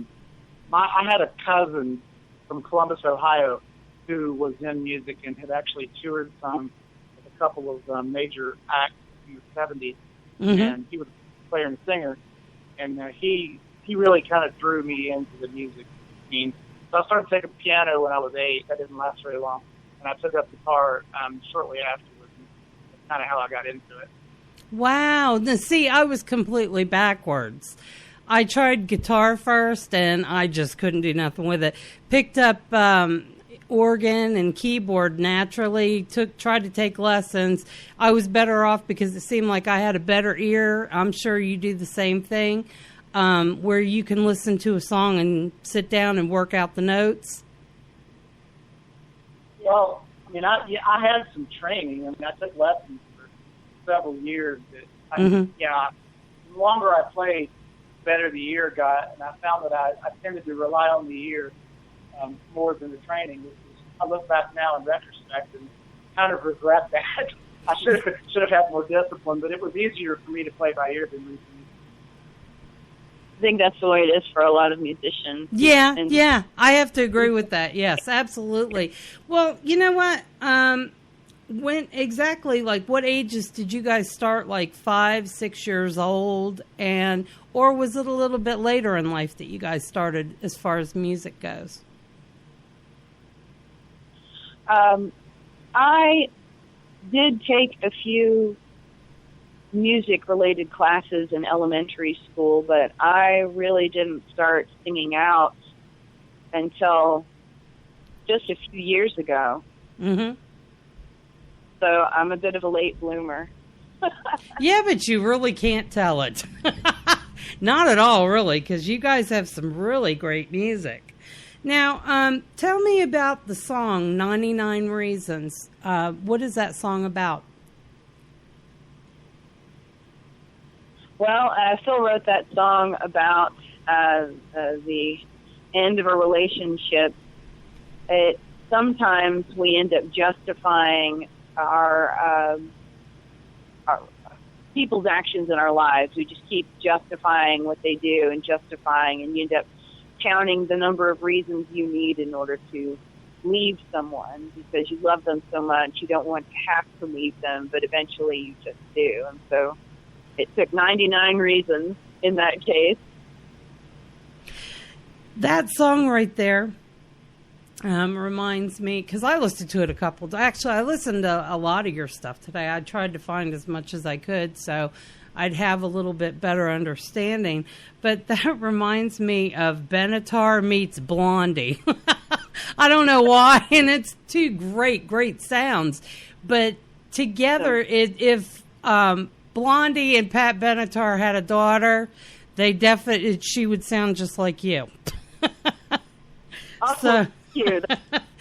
had a cousin from Columbus, Ohio, who was in music and had actually toured some with a couple of major acts in the 70s. Mm-hmm. And he was a player and singer. And he really kind of drew me into the music scene. So I started taking piano when I was 8. That didn't last very long. And I took up guitar shortly afterwards. That's kind of how I got into it. Wow. Now, see, I was completely backwards. I tried guitar first, and I just couldn't do nothing with it. Picked up organ and keyboard naturally, tried to take lessons. I was better off because it seemed like I had a better ear. I'm sure you do the same thing, where you can listen to a song and sit down and work out the notes. Well, I mean, I had some training. I mean, I took lessons for several years. The longer I played, the better the ear got, and I found that I tended to rely on the ear more than the training. I look back now in retrospect and kind of regret that. I should have had more discipline, but it was easier for me to play by ear than read. I think that's the way it is for a lot of musicians. Yeah, I have to agree with that. Yes, absolutely. Well, you know what? What ages did you guys start? Like 5, 6 years old, or was it a little bit later in life that you guys started as far as music goes? I did take a few music-related classes in elementary school, but I really didn't start singing out until just a few years ago. Mm-hmm. So I'm a bit of a late bloomer. Yeah, but you really can't tell it. Not at all, really, because you guys have some really great music. Now, tell me about the song 99 Reasons. What is that song about? Well, Phil wrote that song about the end of a relationship. Sometimes we end up justifying our people's actions in our lives. We just keep justifying what they do and you end up counting the number of reasons you need in order to leave someone because you love them so much. You don't want to have to leave them, but eventually you just do. And so it took 99 reasons in that case. That song right there reminds me, because I listened to it a couple. Actually, I listened to a lot of your stuff today. I tried to find as much as I could, so I'd have a little bit better understanding. But that reminds me of Benatar meets Blondie. I don't know why, and it's two great sounds. But together, if Blondie and Pat Benatar had a daughter, she would sound just like you. Awesome. So, you.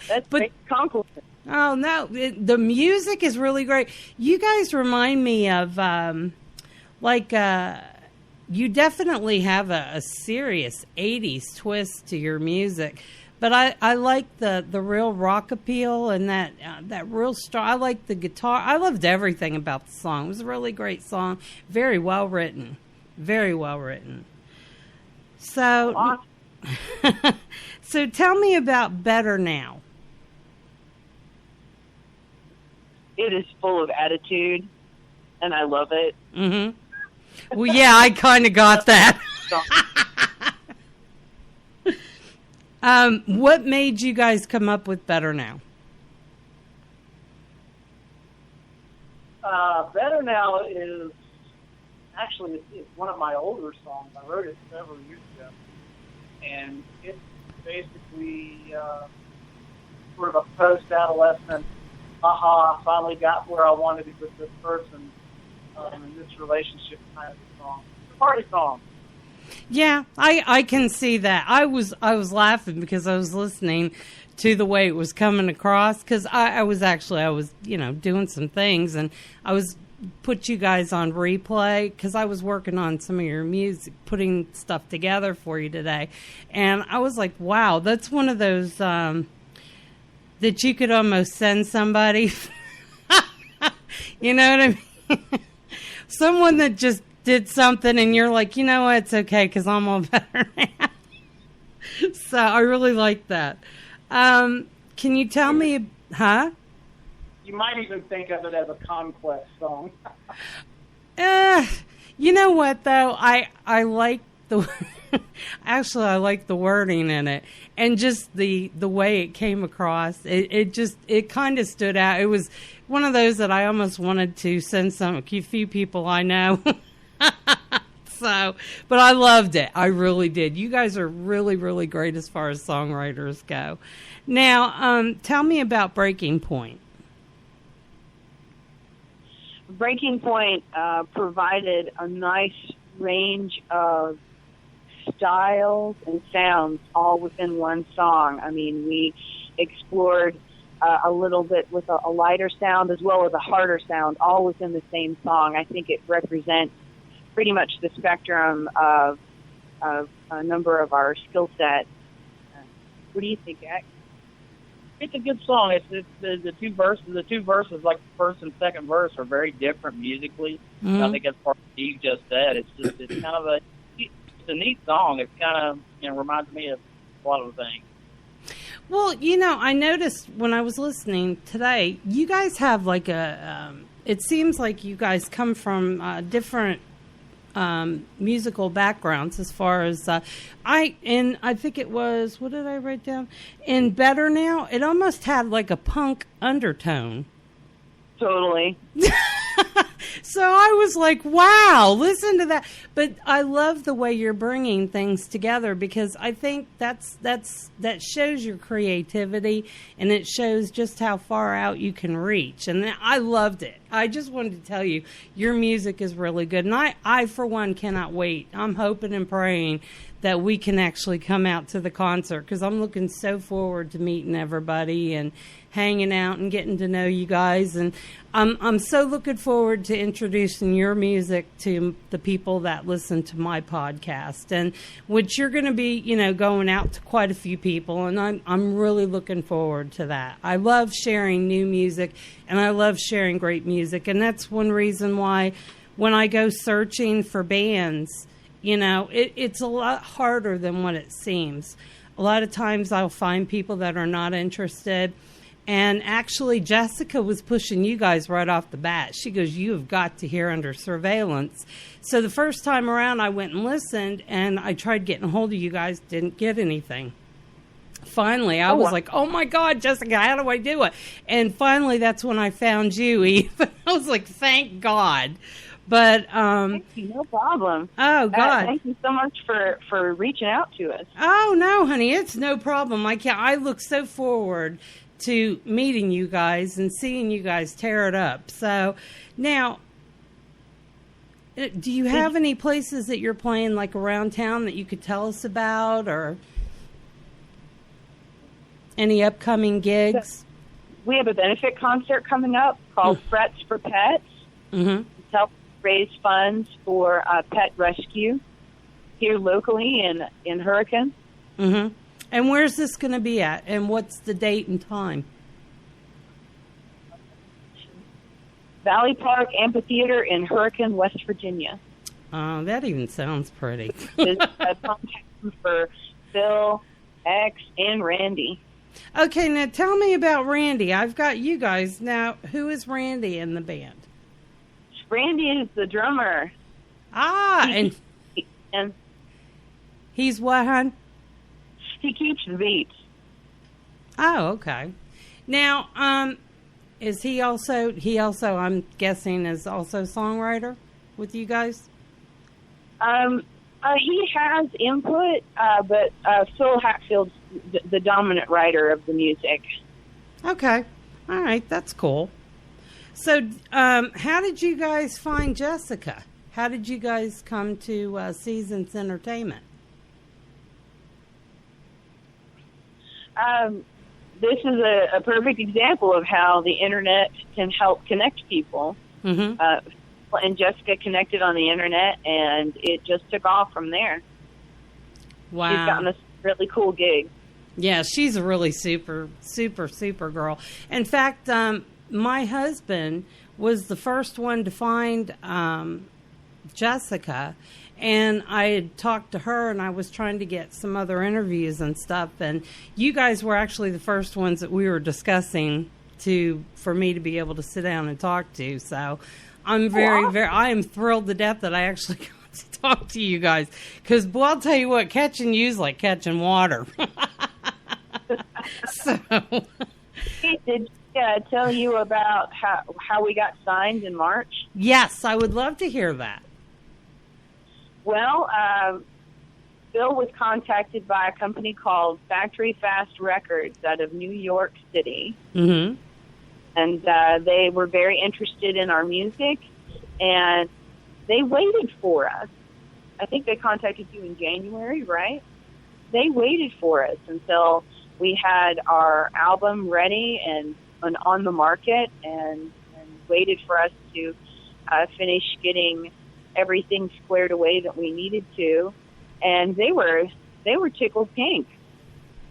That's great compliment. Oh, no. The music is really great. You guys remind me of, you definitely have a serious 80s twist to your music. But I like the real rock appeal and that real strong. I like the guitar. I loved everything about the song. It was a really great song. Very well written. Very well written. So... Awesome. So tell me about Better Now. It is full of attitude, and I love it. Mm-hmm. Well, yeah, I kind of got that. What made you guys come up with Better Now? Better Now is actually it's one of my older songs. I wrote it several years ago. And it's basically sort of a post-adolescent, I finally got where I wanted to be with this person in this relationship kind of song. It's a party song. Yeah, I can see that. I was laughing because I was listening to the way it was coming across because I was doing some things and I was put you guys on replay because I was working on some of your music, putting stuff together for you today. And I was like, wow, that's one of those that you could almost send somebody. You know what I mean? Someone that just did something and you're like, you know what, it's okay because I'm all better now. So I really like that. Can you tell me, huh? You might even think of it as a conquest song. You know what though? I like the actually I like the wording in it and just the way it came across. It kind of stood out. It was one of those that I almost wanted to send a few people I know. So, but I loved it. I really did. You guys are really, really great as far as songwriters go. Now, tell me about Breaking Point. Breaking Point provided a nice range of styles and sounds all within one song. I mean, we explored a little bit with a lighter sound as well as a harder sound, all within the same song. I think it represents pretty much the spectrum of a number of our skill sets. What do you think, Jack? It's a good song. It's the two verses. The two verses, like the first and second verse, are very different musically. Mm-hmm. I think that's part of what you just said. It's kind of a neat song. It kind of reminds me of a lot of things. Well, I noticed when I was listening today, you guys have like it seems like you guys come from different musical backgrounds as far as I think it was, what did I write down? In Better Now, it almost had like a punk undertone. Totally. So I was like, wow, listen to that. But I love the way you're bringing things together, because I think that shows your creativity, and it shows just how far out you can reach. And I loved it. I just wanted to tell you, your music is really good. And I for one, cannot wait. I'm hoping and praying that we can actually come out to the concert, because I'm looking so forward to meeting everybody and hanging out and getting to know you guys. And I'm so looking forward to introducing your music to the people that listen to my podcast, and which you're going to be, going out to quite a few people. And I'm really looking forward to that. I love sharing new music, and I love sharing great music. And that's one reason why when I go searching for bands, it's a lot harder than what it seems. A lot of times I'll find people that are not interested. And actually, Jessica was pushing you guys right off the bat. She goes, you have got to hear Under Surveillance. So the first time around, I went and listened, and I tried getting a hold of you guys, didn't get anything. Finally, I was like, oh, my God, Jessica, how do I do it? And finally, that's when I found you, Eve. I was like, thank God. But thank you, no problem. Oh God! Thank you so much for reaching out to us. Oh no, honey, it's no problem. I look so forward to meeting you guys and seeing you guys tear it up. So now, do you have any places that you're playing like around town that you could tell us about, or any upcoming gigs? We have a benefit concert coming up called Frets for Pets. Mm-hmm. It's help raise funds for pet rescue here locally in Hurricane. Mm-hmm. And where's this going to be at? And what's the date and time? Valley Park Amphitheater in Hurricane, West Virginia. Oh, that even sounds pretty. There's a contact for Phil, X, and Randy. Okay, now tell me about Randy. I've got you guys. Now, who is Randy in the band? Randy is the drummer. And he's what, hon? He keeps the beats. Oh, okay. Now, is he also, I'm guessing, is also songwriter with you guys? He has input, but Phil Hatfield's the dominant writer of the music. Okay. All right. That's cool. So, how did you guys find Jessica? How did you guys come to Seasons Entertainment? This is a perfect example of how the internet can help connect people. Mm-hmm. And Jessica connected on the internet, and it just took off from there. Wow. She's gotten a really cool gig. Yeah, she's a really super, super, super girl. In fact, my husband was the first one to find Jessica, and I had talked to her, and I was trying to get some other interviews and stuff, and you guys were actually the first ones that we were discussing for me to be able to sit down and talk to. So I'm I am thrilled to death that I actually got to talk to you guys, because, boy, I'll tell you what, catching you is like catching water. So... Did tell you about how we got signed in March? Yes, I would love to hear that. Well, Bill was contacted by a company called Factory Fast Records out of New York City. Mm-hmm. And they were very interested in our music, and they waited for us. I think they contacted you in January, right? They waited for us until we had our album ready and on the market, and waited for us to finish getting everything squared away that we needed to. And they were tickled pink,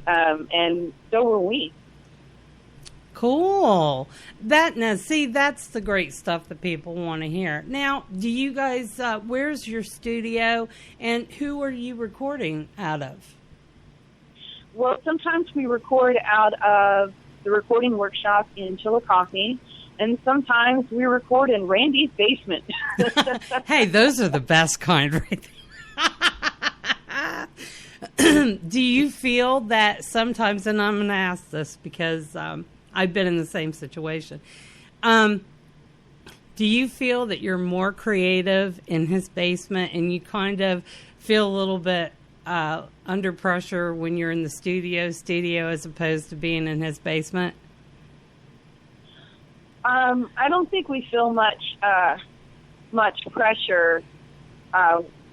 and so were we. Cool. That's the great stuff that people want to hear. Now, do you guys? Where's your studio, and who are you recording out of? Well, sometimes we record out of the recording workshop in Chillicothe, and sometimes we record in Randy's basement. Hey, those are the best kind, right there. Do you feel that sometimes, and I'm going to ask this because I've been in the same situation, do Do you feel that you're more creative in his basement and you kind of feel a little bit under pressure when you're in the studio as opposed to being in his basement? I don't think we feel much pressure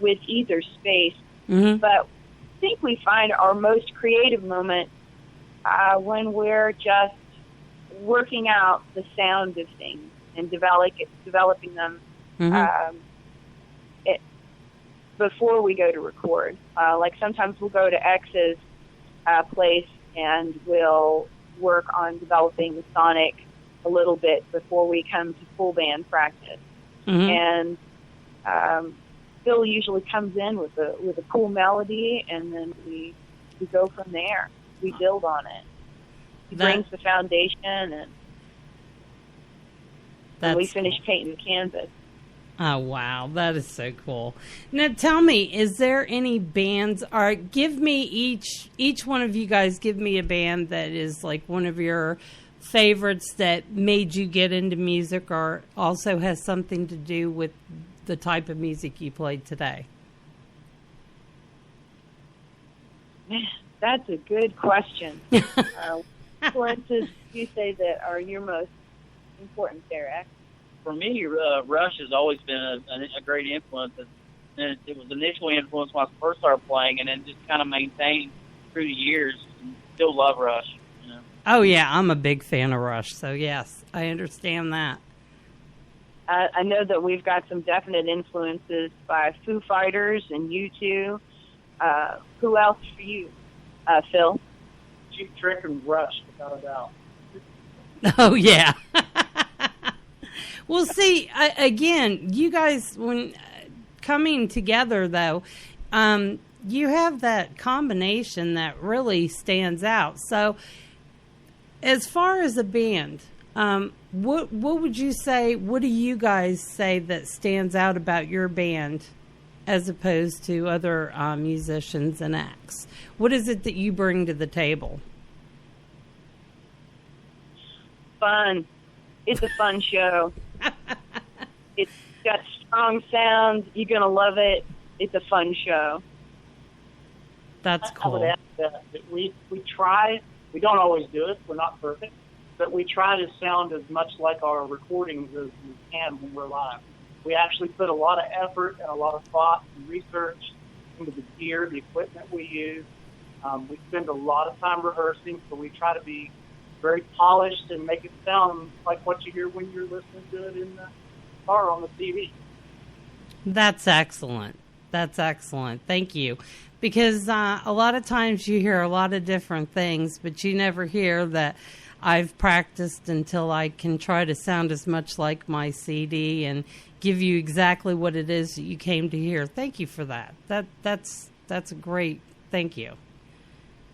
with either space, but I think we find our most creative moment when we're just working out the sound of things and developing them before we go to record. Like sometimes we'll go to X's place and we'll work on developing the sonic a little bit before we come to full band practice. And Phil usually comes in with a cool melody, and then we go from there. We build on it. He brings the foundation, and we finish painting the canvas. Oh, wow. That is so cool. Now, tell me, is there any bands, or give me each one of you guys, give me a band that is like one of your favorites that made you get into music or also has something to do with the type of music you played today. That's a good question. Influences you say that are your most important there, X? For me, Rush has always been a great influence. And it was initially influenced when I first started playing, and then just kind of maintained through the years. And still love Rush. You know? Oh, yeah, I'm a big fan of Rush, so yes, I understand that. I know that we've got some definite influences by Foo Fighters and U2. Who else for you, Phil? Cheap Trick and Rush, without a doubt. Oh, yeah. Well, see, again, you guys, when coming together, though, you have that combination that really stands out. So, as far as a band, what would you say, what do you guys say that stands out about your band as opposed to other musicians and acts? What is it that you bring to the table? Fun. It's a fun show. It's got strong sound. You're going to love it. It's a fun show. That's cool. I would add that we try. We don't always do it. We're not perfect. But we try to sound as much like our recordings as we can when we're live. We actually put a lot of effort and a lot of thought and research into the gear, the equipment we use. We spend a lot of time rehearsing, so we try to be very polished and make it sound like what you hear when you're listening to it in the car on the TV. That's excellent. That's excellent. Thank you. Because a lot of times you hear a lot of different things, but you never hear that I've practiced until I can try to sound as much like my CD and give you exactly what it is that you came to hear. Thank you for that. That's a great thank you.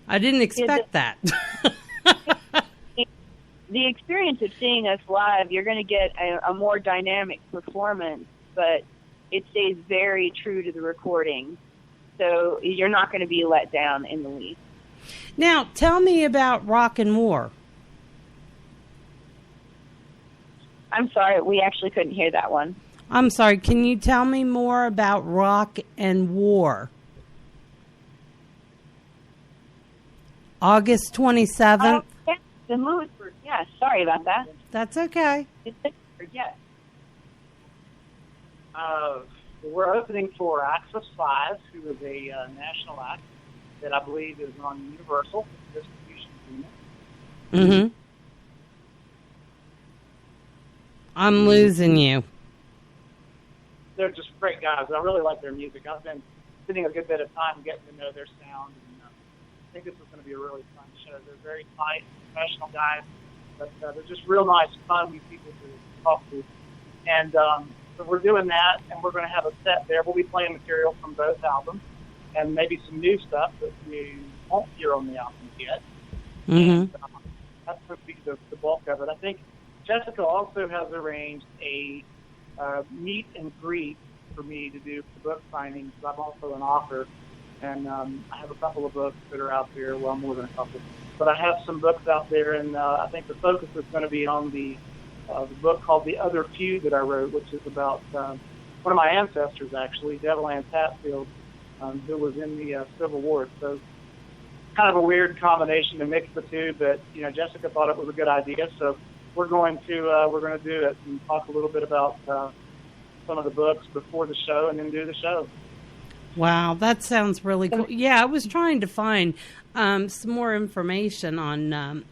I didn't expect that. The experience of seeing us live, you're going to get a more dynamic performance, but it stays very true to the recording. So you're not going to be let down in the least. Now, tell me about Rock and War. I'm sorry, we actually couldn't hear that one. I'm sorry, can you tell me more about Rock and War? August 27th? Yes, in Lewisburg, yes. Sorry about that. That's okay. It's Lewisburg, yes. We're opening for Axis 5, who is a national act that I believe is on Universal distribution agreement. Mm-hmm. I'm losing you. They're just great guys. I really like their music. I've been spending a good bit of time getting to know their sound, and I think this is going to be a really fun show. They're very nice, professional guys, but they're just real nice, fun people to talk to. And so we're doing that, and we're going to have a set there. We'll be playing material from both albums, and maybe some new stuff that we won't hear on the albums yet. Mm-hmm. And, that's going to be the bulk of it. I think Jessica also has arranged a meet and greet for me to do for book signings. I'm also an author, and I have a couple of books that are out there. Well, more than a couple. But I have some books out there, and I think the focus is going to be on the the book called The Other Feud that I wrote, which is about one of my ancestors, actually, Devil Anse Hatfield, who was in the Civil War. So kind of a weird combination to mix the two, but Jessica thought it was a good idea, so we're going to do it and talk a little bit about some of the books before the show, and then do the show. Wow, that sounds really cool. Yeah, I was trying to find some more information on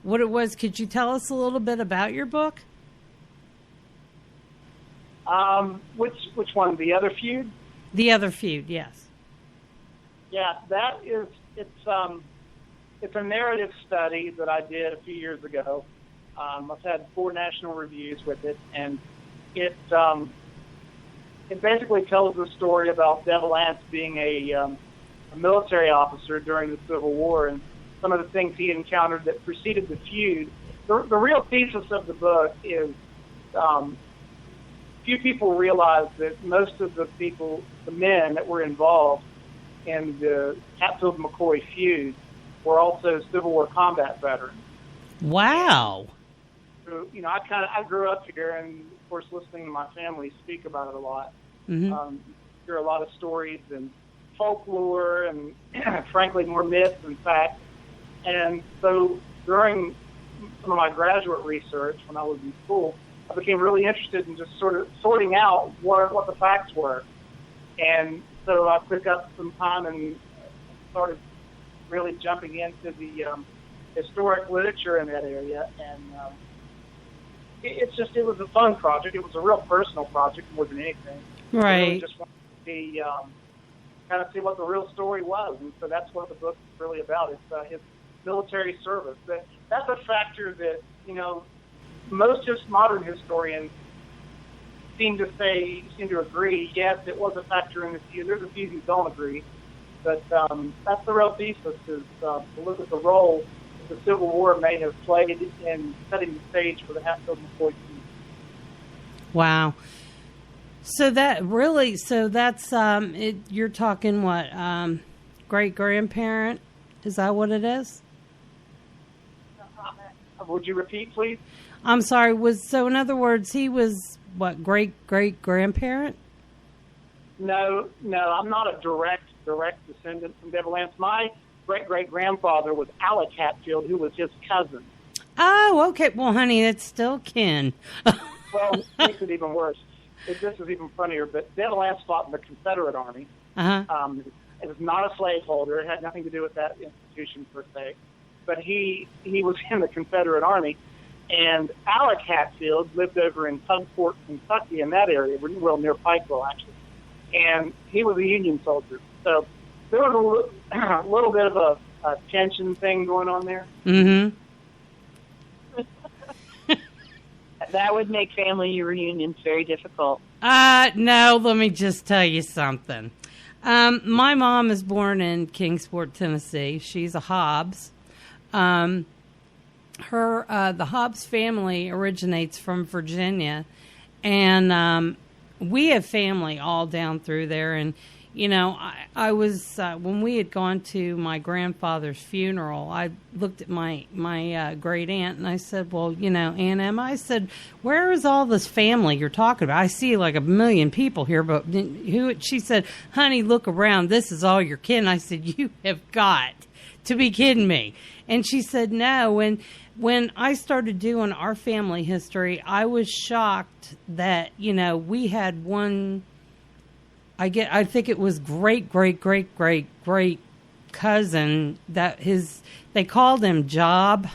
what it was. Could you tell us a little bit about your book? Which one? The Other Feud? The Other Feud, yes. Yeah, it's a narrative study that I did a few years ago. I've had 4 national reviews with it, and it basically tells the story about Devil Anse being a military officer during the Civil War, and some of the things he encountered that preceded the feud. The real thesis of the book is few people realize that most of the men that were involved in the Hatfield and McCoy feud were also Civil War combat veterans. Wow. So, I grew up here, and of course, listening to my family speak about it a lot. Mm-hmm. Hear a lot of stories and folklore, and frankly, more myths and facts. And so, during some of my graduate research when I was in school, I became really interested in just sort of sorting out what the facts were. And so I took up some time and started really jumping into the historic literature in that area. And it was a fun project. It was a real personal project more than anything. Right. I really just wanted to see, kind of see what the real story was. And so that's what the book is really about. It's his military service. That's a factor that, most modern historians seem to agree. Yes, it was a factor in the feud. There's a few who don't agree, but that's the real thesis: is to look at the role that the Civil War may have played in setting the stage for the Hatfield and McCoy feud. Wow. So that's you're talking what, great grandparent? Is that what it is? Would you repeat, please? I'm sorry. In other words, he was what, great grandparent? No, I'm not a direct descendant from Devil Anse. My great grandfather was Alec Hatfield, who was his cousin. Oh, okay. Well, honey, that's still kin. Well, it makes it even worse. This is even funnier. But Devil Anse fought in the Confederate Army. Uh-huh. It was not a slaveholder. It had nothing to do with that institution per se. But he was in the Confederate Army. And Alec Hatfield lived over in Tugport, Kentucky, in that area, well, near Pikeville, actually. And he was a Union soldier. So there was a little bit of a tension thing going on there. Mm-hmm. That would make family reunions very difficult. No, let me just tell you something. My mom is born in Kingsport, Tennessee. She's a Hobbs. The Hobbs family originates from Virginia, and we have family all down through there. And I was when we had gone to my grandfather's funeral, I looked at my great aunt and I said, "Well, Aunt Emma," I said, "Where is all this family you're talking about? I see like 1 million people here, but who?" She said, "Honey, look around. This is all your kin." I said, "You have got to be kidding me." And she said, "No." And when I started doing our family history, I was shocked that, we had one, I think it was great cousin that they called him Job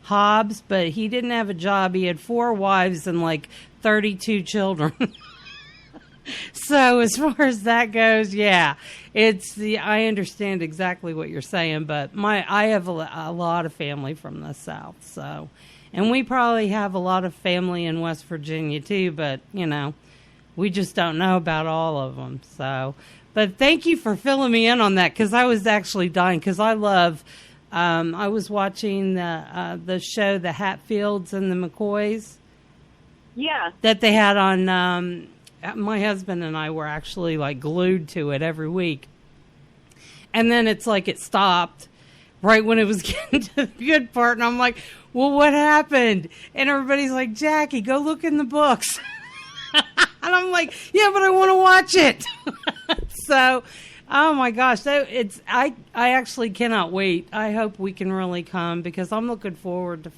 Hobbs, but he didn't have a job. He had 4 wives and like 32 children. So as far as that goes, yeah, I understand exactly what you're saying, but I have a lot of family from the South, so, and we probably have a lot of family in West Virginia too, but we just don't know about all of them. So, but thank you for filling me in on that, because I was actually dying, because I love. I was watching the show, the Hatfields and the McCoys. Yeah, that they had on. My husband and I were actually like glued to it every week. And then it's like it stopped right when it was getting to the good part. And I'm like, well, what happened? And everybody's like, Jackie, go look in the books. And I'm like, yeah, but I want to watch it. So, oh my gosh, I actually cannot wait. I hope we can really come, because I'm looking forward to,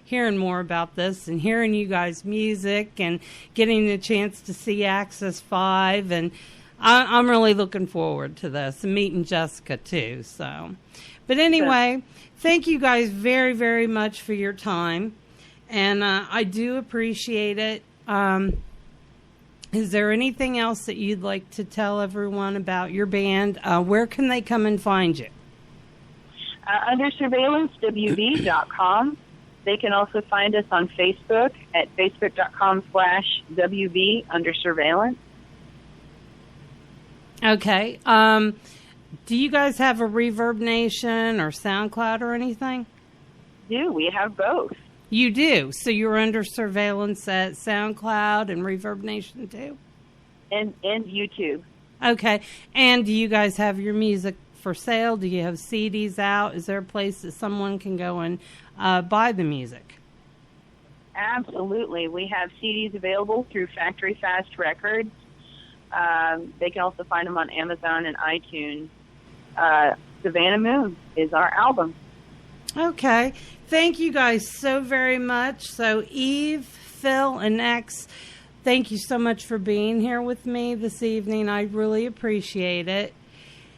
hearing more about this and hearing you guys' music and getting the chance to see Axis 5. And I'm really looking forward to this, and meeting Jessica too. So, but anyway, thank you guys very, very much for your time. And I do appreciate it. Is there anything else that you'd like to tell everyone about your band? Where can they come and find you? Under surveillancewv.com. They can also find us on Facebook at facebook.com/WV under surveillance. Okay. Do you guys have a Reverb Nation or SoundCloud or anything? We have both. You do? So you're under surveillance at SoundCloud and Reverb Nation too? And YouTube. Okay. And do you guys have your music for sale? Do you have CDs out? Is there a place that someone can go and buy the music? Absolutely. We have CDs available through Factory Fast Records. They can also find them on Amazon and iTunes. Savannah Moon is our album. Okay. Thank you guys so very much. So Eve, Phil, and X, thank you so much for being here with me this evening. I really appreciate it.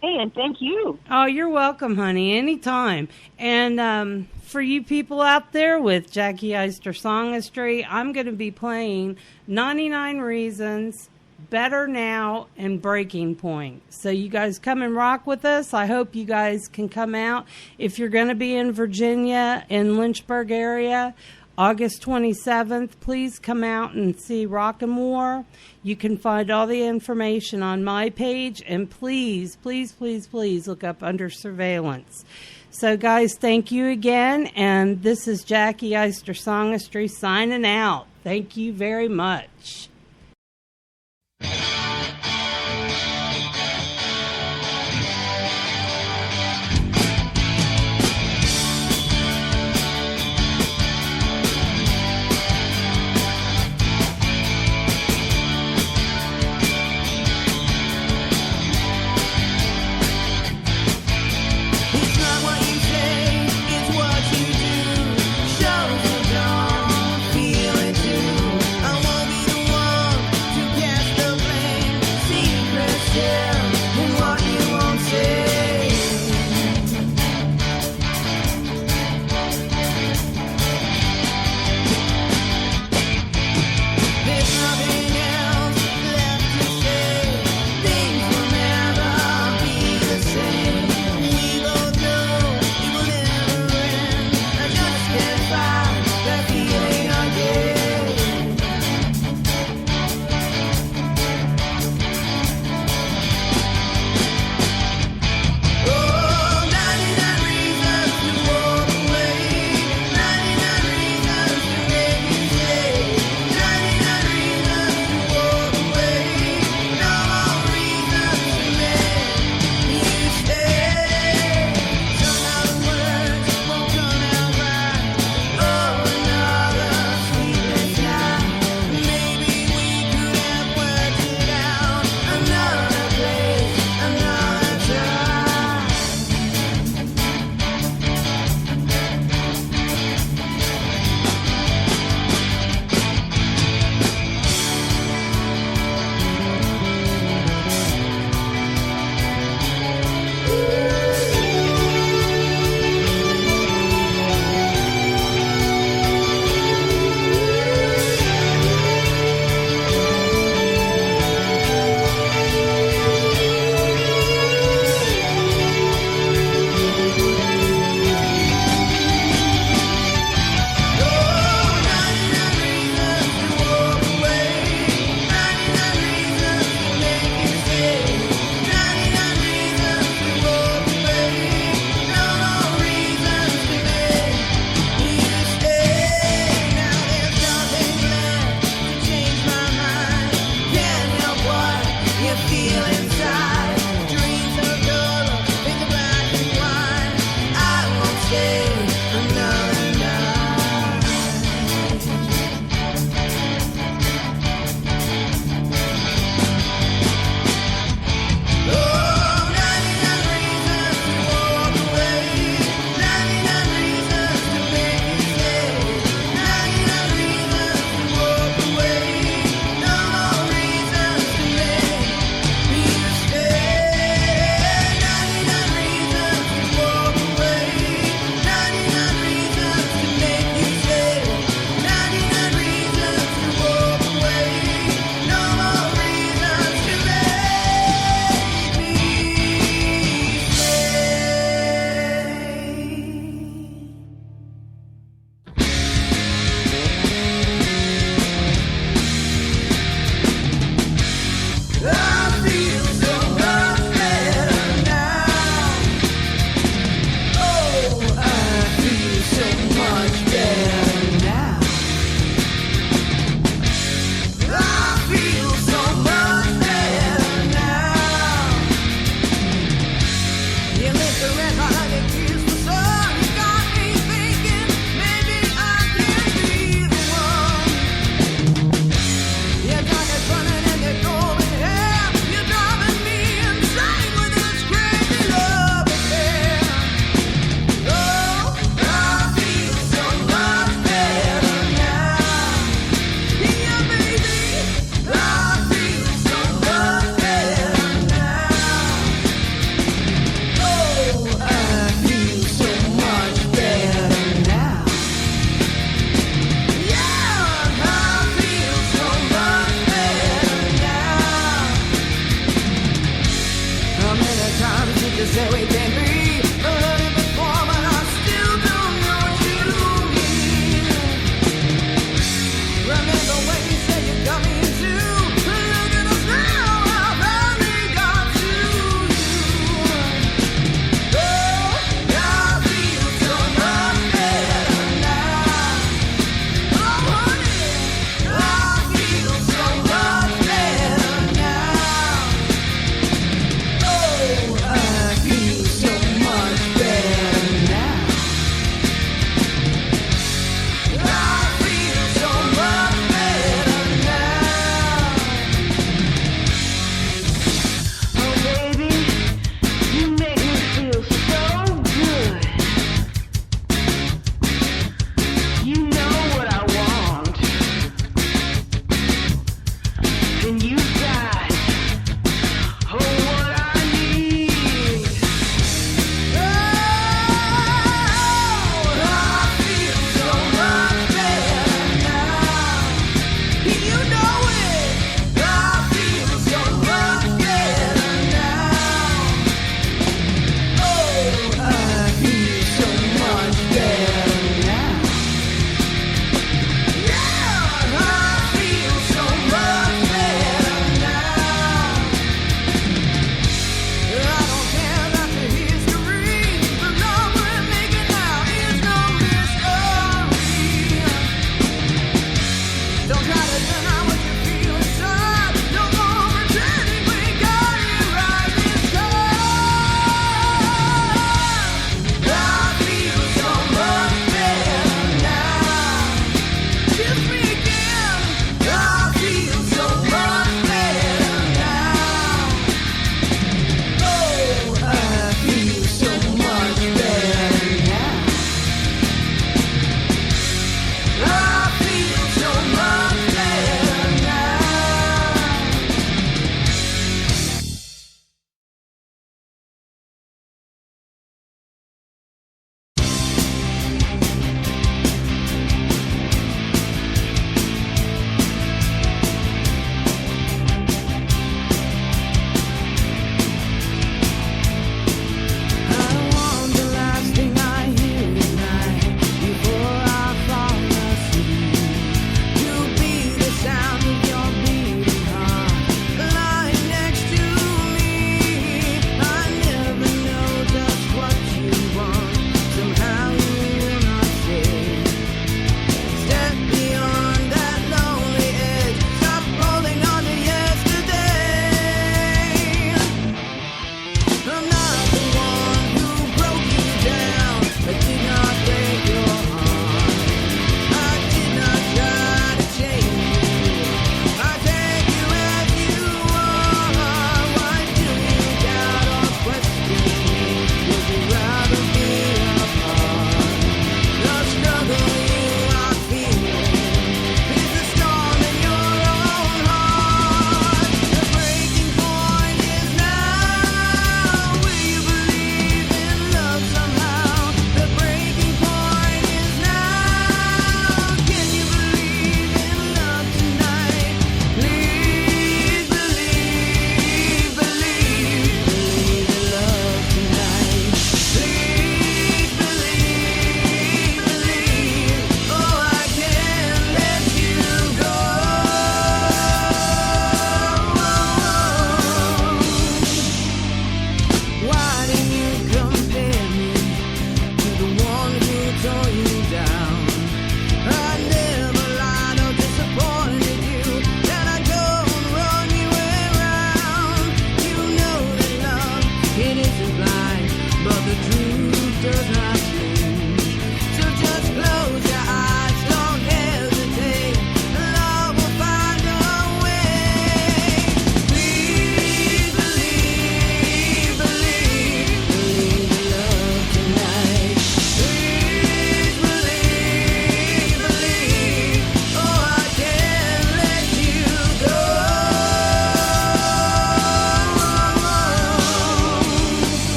Hey, and thank you. Oh, you're welcome, honey. Anytime. And for you people out there with Jacki Eyster Songastry, I'm going to be playing 99 Reasons, Better Now, and Breaking Point. So you guys come and rock with us. I hope you guys can come out. If you're going to be in Virginia, in Lynchburg area, August 27th, please come out and see Rock and War. You can find all the information on my page, and please, please, please, please look up Under Surveillance. So guys, thank you again, and this is Jacki Eyster Songastry signing out. Thank you very much. Feel it too. I won't be the one.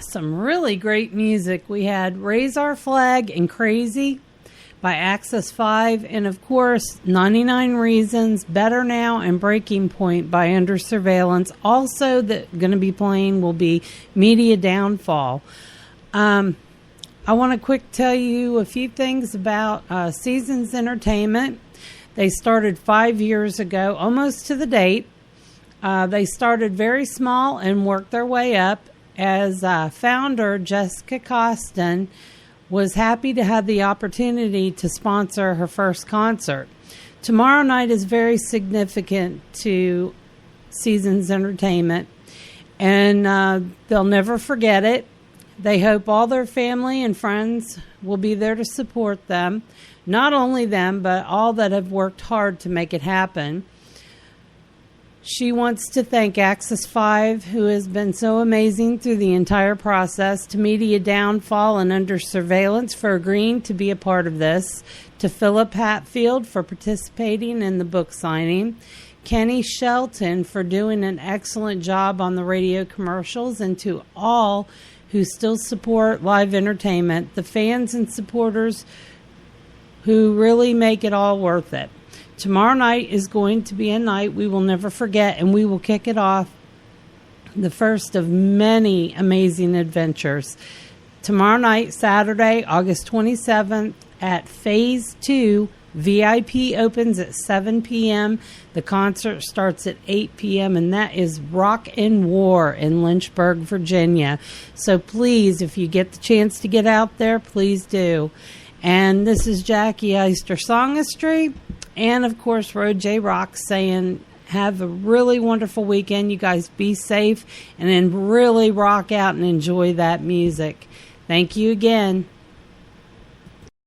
Some really great music. We had Raise Our Flag and Crazy by Axis 5, and of course 99 Reasons, Better Now, and Breaking Point by Under Surveillance. Also that going to be playing will be Media Downfall. I want to quick tell you a few things about Seasons Entertainment. They started 5 years ago, almost to the date. They started very small and worked their way up. As founder, Jessica Costen was happy to have the opportunity to sponsor her first concert. Tomorrow night is very significant to Seasons Entertainment, and they'll never forget it. They hope all their family and friends will be there to support them. Not only them, but all that have worked hard to make it happen. She wants to thank Axis 5, who has been so amazing through the entire process, to Media Downfall and Under Surveillance for agreeing to be a part of this, to Phillip Hatfield for participating in the book signing, Kenny Shelton for doing an excellent job on the radio commercials, and to all who still support live entertainment, the fans and supporters who really make it all worth it. Tomorrow night is going to be a night we will never forget, and we will kick it off, the first of many amazing adventures. Tomorrow night, Saturday, August 27th, at Phase 2, VIP opens at 7 p.m. The concert starts at 8 p.m., and that is Rock and War in Lynchburg, Virginia. So please, if you get the chance to get out there, please do. And this is Jacki, Eyster, Songastry. And, of course, ROJA Rocks saying, have a really wonderful weekend. You guys be safe and then really rock out and enjoy that music. Thank you again.